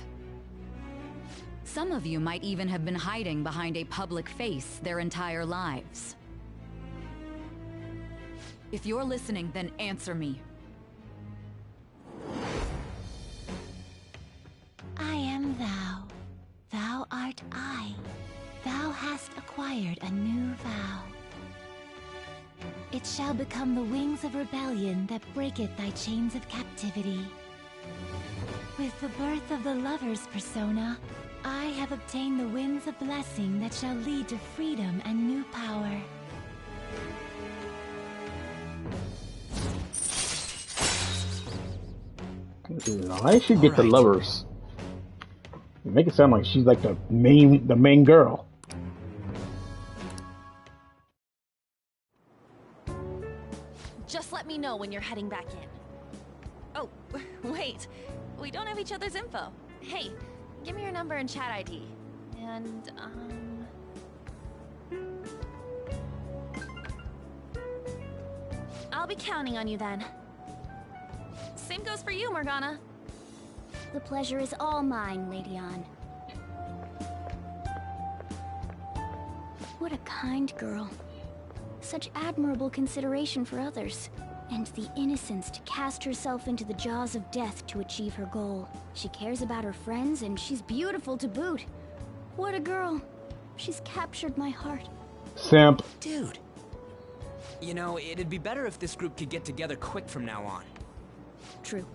Some of you might even have been hiding behind a public face their entire lives. If you're listening, then answer me. I am thou. Thou art I. Thou hast acquired a new vow. It shall become the wings of rebellion that breaketh thy chains of captivity. With the birth of the lover's persona, I have obtained the winds of blessing that shall lead to freedom and new power. I should get the lovers. You make it sound like she's like the main girl. Just let me know when you're heading back in. Oh, wait. We don't have each other's info. Hey, give me your number and chat ID. And, I'll be counting on you then. Same goes for you, Morgana. The pleasure is all mine, Lady Ann. What a kind girl. Such admirable consideration for others. And the innocence to cast herself into the jaws of death to achieve her goal. She cares about her friends, and she's beautiful to boot. What a girl. She's captured my heart. Simp. Dude. You know, it'd be better if this group could get together quick from now on. True.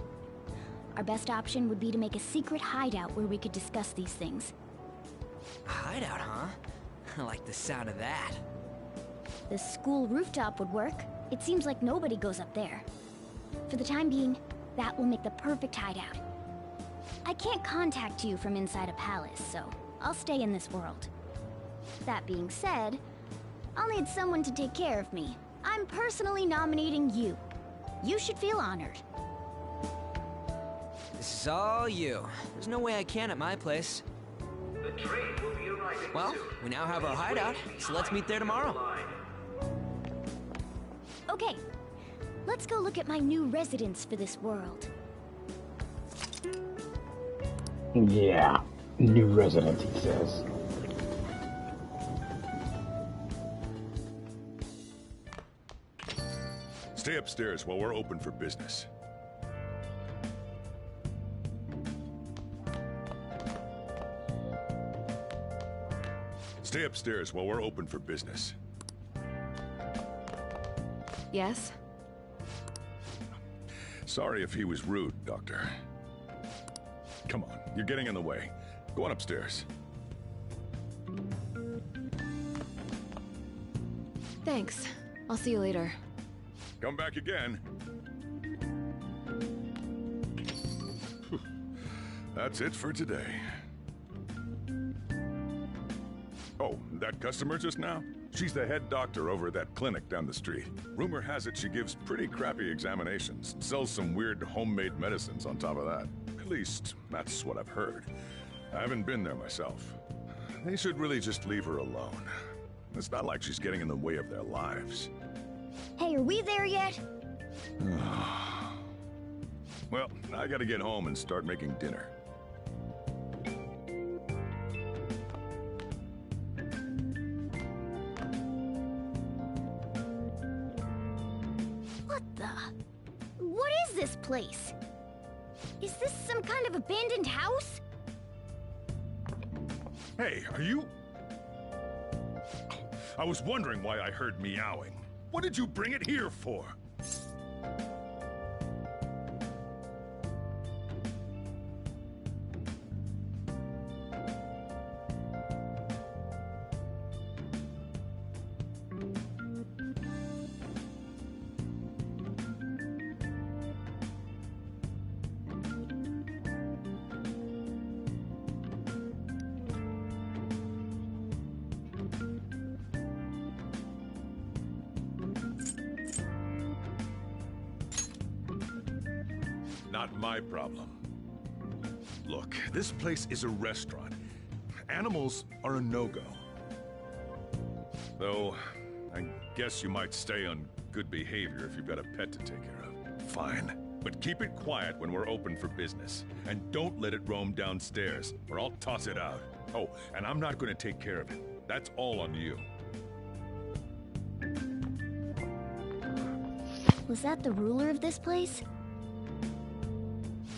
Our best option would be to make a secret hideout where we could discuss these things. A hideout, huh? I like the sound of that. The school rooftop would work. It seems like nobody goes up there. For the time being, that will make the perfect hideout. I can't contact you from inside a palace, so I'll stay in this world. That being said, I'll need someone to take care of me. I'm personally nominating you. You should feel honored. This is all you. There's no way I can at my place. The train will be arriving Well, soon. we now have our hideout, so let's meet there tomorrow. Okay, let's go look at my new residence for this world. Yeah, new resident, he says. Stay upstairs while we're open for business. Stay upstairs while we're open for business. Yes? Sorry if he was rude, Doctor. Come on, you're getting in the way. Go on upstairs. Thanks. I'll see you later. Come back again. That's it for today. Oh, that customer just now? She's the head doctor over at that clinic down the street. Rumor has it she gives pretty crappy examinations and sells some weird homemade medicines on top of that. At least, that's what I've heard. I haven't been there myself. They should really just leave her alone. It's not like she's getting in the way of their lives. Hey, are we there yet? Well, I gotta get home and start making dinner. What is this place? Is this some kind of abandoned house? Hey, are you... I was wondering why I heard meowing. What did you bring it here for? Not my problem. Look, this place is a restaurant. Animals are a no-go. Though, I guess you might stay on good behavior if you've got a pet to take care of. Fine. But keep it quiet when we're open for business. And don't let it roam downstairs, or I'll toss it out. Oh, and I'm not going to take care of it. That's all on you. Was that the ruler of this place?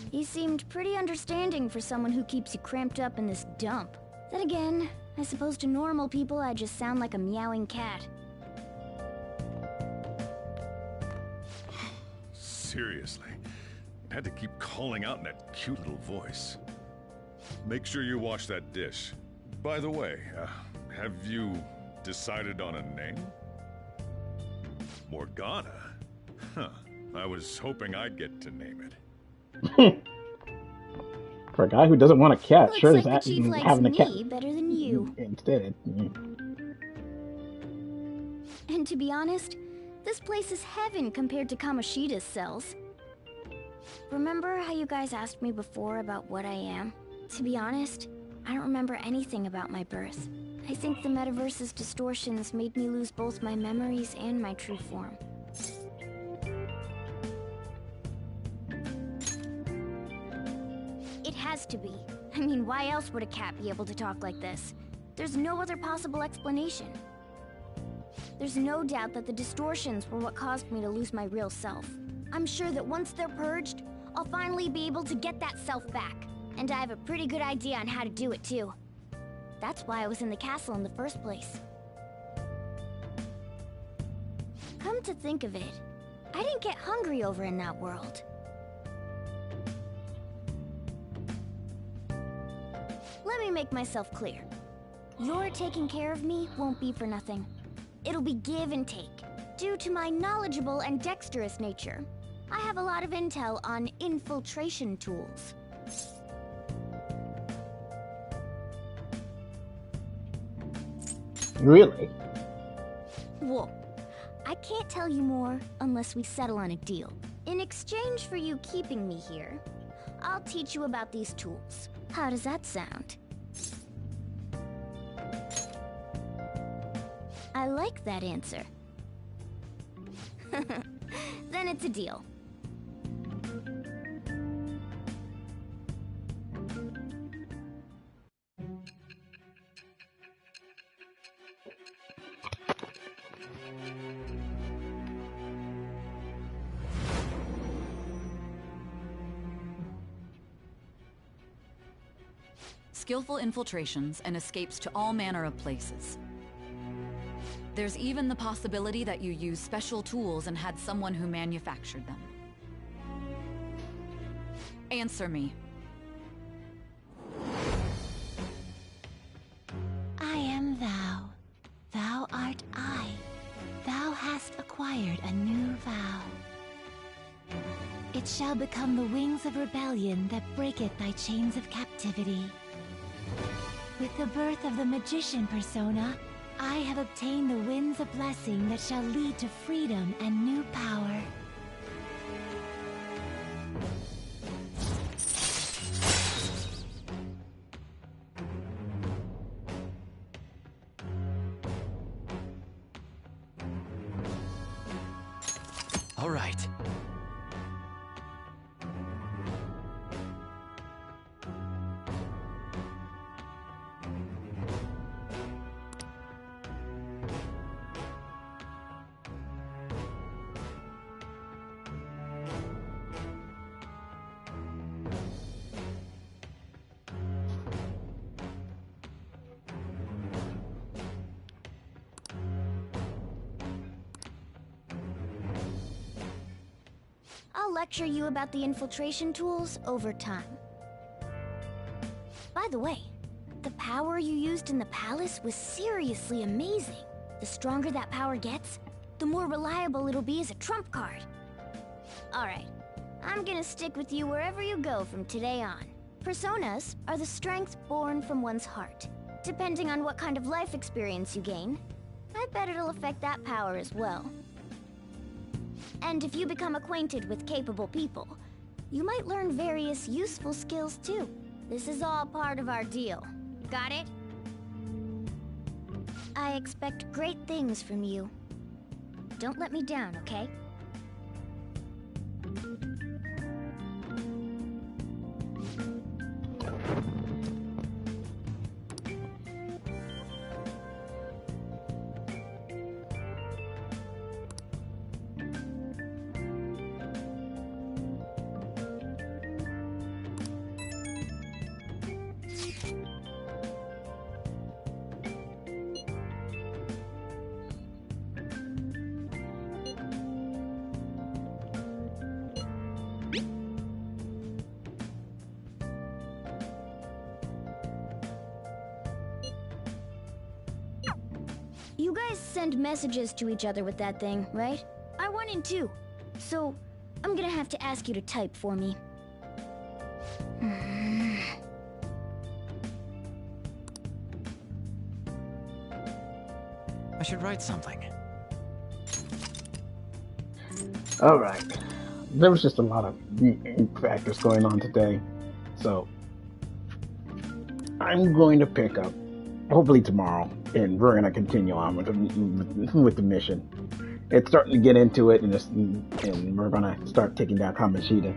He seemed pretty understanding for someone who keeps you cramped up in this dump. Then again, I suppose to normal people I just sound like a meowing cat. Seriously, I had to keep calling out in that cute little voice. Make sure you wash that dish. By the way, have you decided on a name? Morgana? Huh. I was hoping I'd get to name it. For a guy who doesn't want a cat, Looks sure like is that the chief likes having a cat me better than you. instead. And to be honest, this place is heaven compared to Kamoshida's cells. Remember how you guys asked me before about what I am? To be honest, I don't remember anything about my birth. I think the metaverse's distortions made me lose both my memories and my true form. It has to be. I mean, why else would a cat be able to talk like this? There's no other possible explanation. There's no doubt that the distortions were what caused me to lose my real self. I'm sure that once they're purged, I'll finally be able to get that self back. And I have a pretty good idea on how to do it too. That's why I was in the castle in the first place. Come to think of it, I didn't get hungry over in that world. Let me make myself clear. Your taking care of me won't be for nothing. It'll be give and take. Due to my knowledgeable and dexterous nature, I have a lot of intel on infiltration tools. Really? Whoa. I can't tell you more unless we settle on a deal. In exchange for you keeping me here, I'll teach you about these tools. How does that sound? I like that answer. Then it's a deal. Skillful infiltrations and escapes to all manner of places. There's even the possibility that you used special tools and had someone who manufactured them. Answer me. I am thou. Thou art I. Thou hast acquired a new vow. It shall become the wings of rebellion that breaketh thy chains of captivity. With the birth of the magician persona, I have obtained the winds of blessing that shall lead to freedom and new power. All right. I'll lecture you about the infiltration tools over time. By the way, the power you used in the palace was seriously amazing. The stronger that power gets, the more reliable it'll be as a trump card. Alright, I'm gonna stick with you wherever you go from today on. Personas are the strength born from one's heart. Depending on what kind of life experience you gain, I bet it'll affect that power as well. And if you become acquainted with capable people, you might learn various useful skills too. This is all part of our deal. Got it? I expect great things from you. Don't let me down, okay? You guys send messages to each other with that thing, right? I wanted to. So, I'm gonna have to ask you to type for me. I should write something. Alright. There was just a lot of factors going on today. So, I'm going to pick up, hopefully tomorrow, and we're going to continue on with the mission. It's starting to get into it, and we're going to start taking down Kamoshida.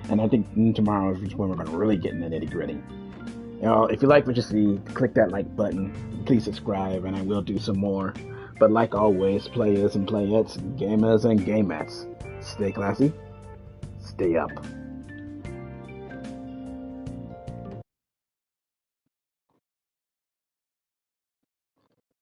And I think tomorrow is when we're going to really get in the nitty-gritty. You know, if you like what you see, click that like button. Please subscribe, and I will do some more. But like always, players and playettes, gamers and gamettes, stay classy, stay up.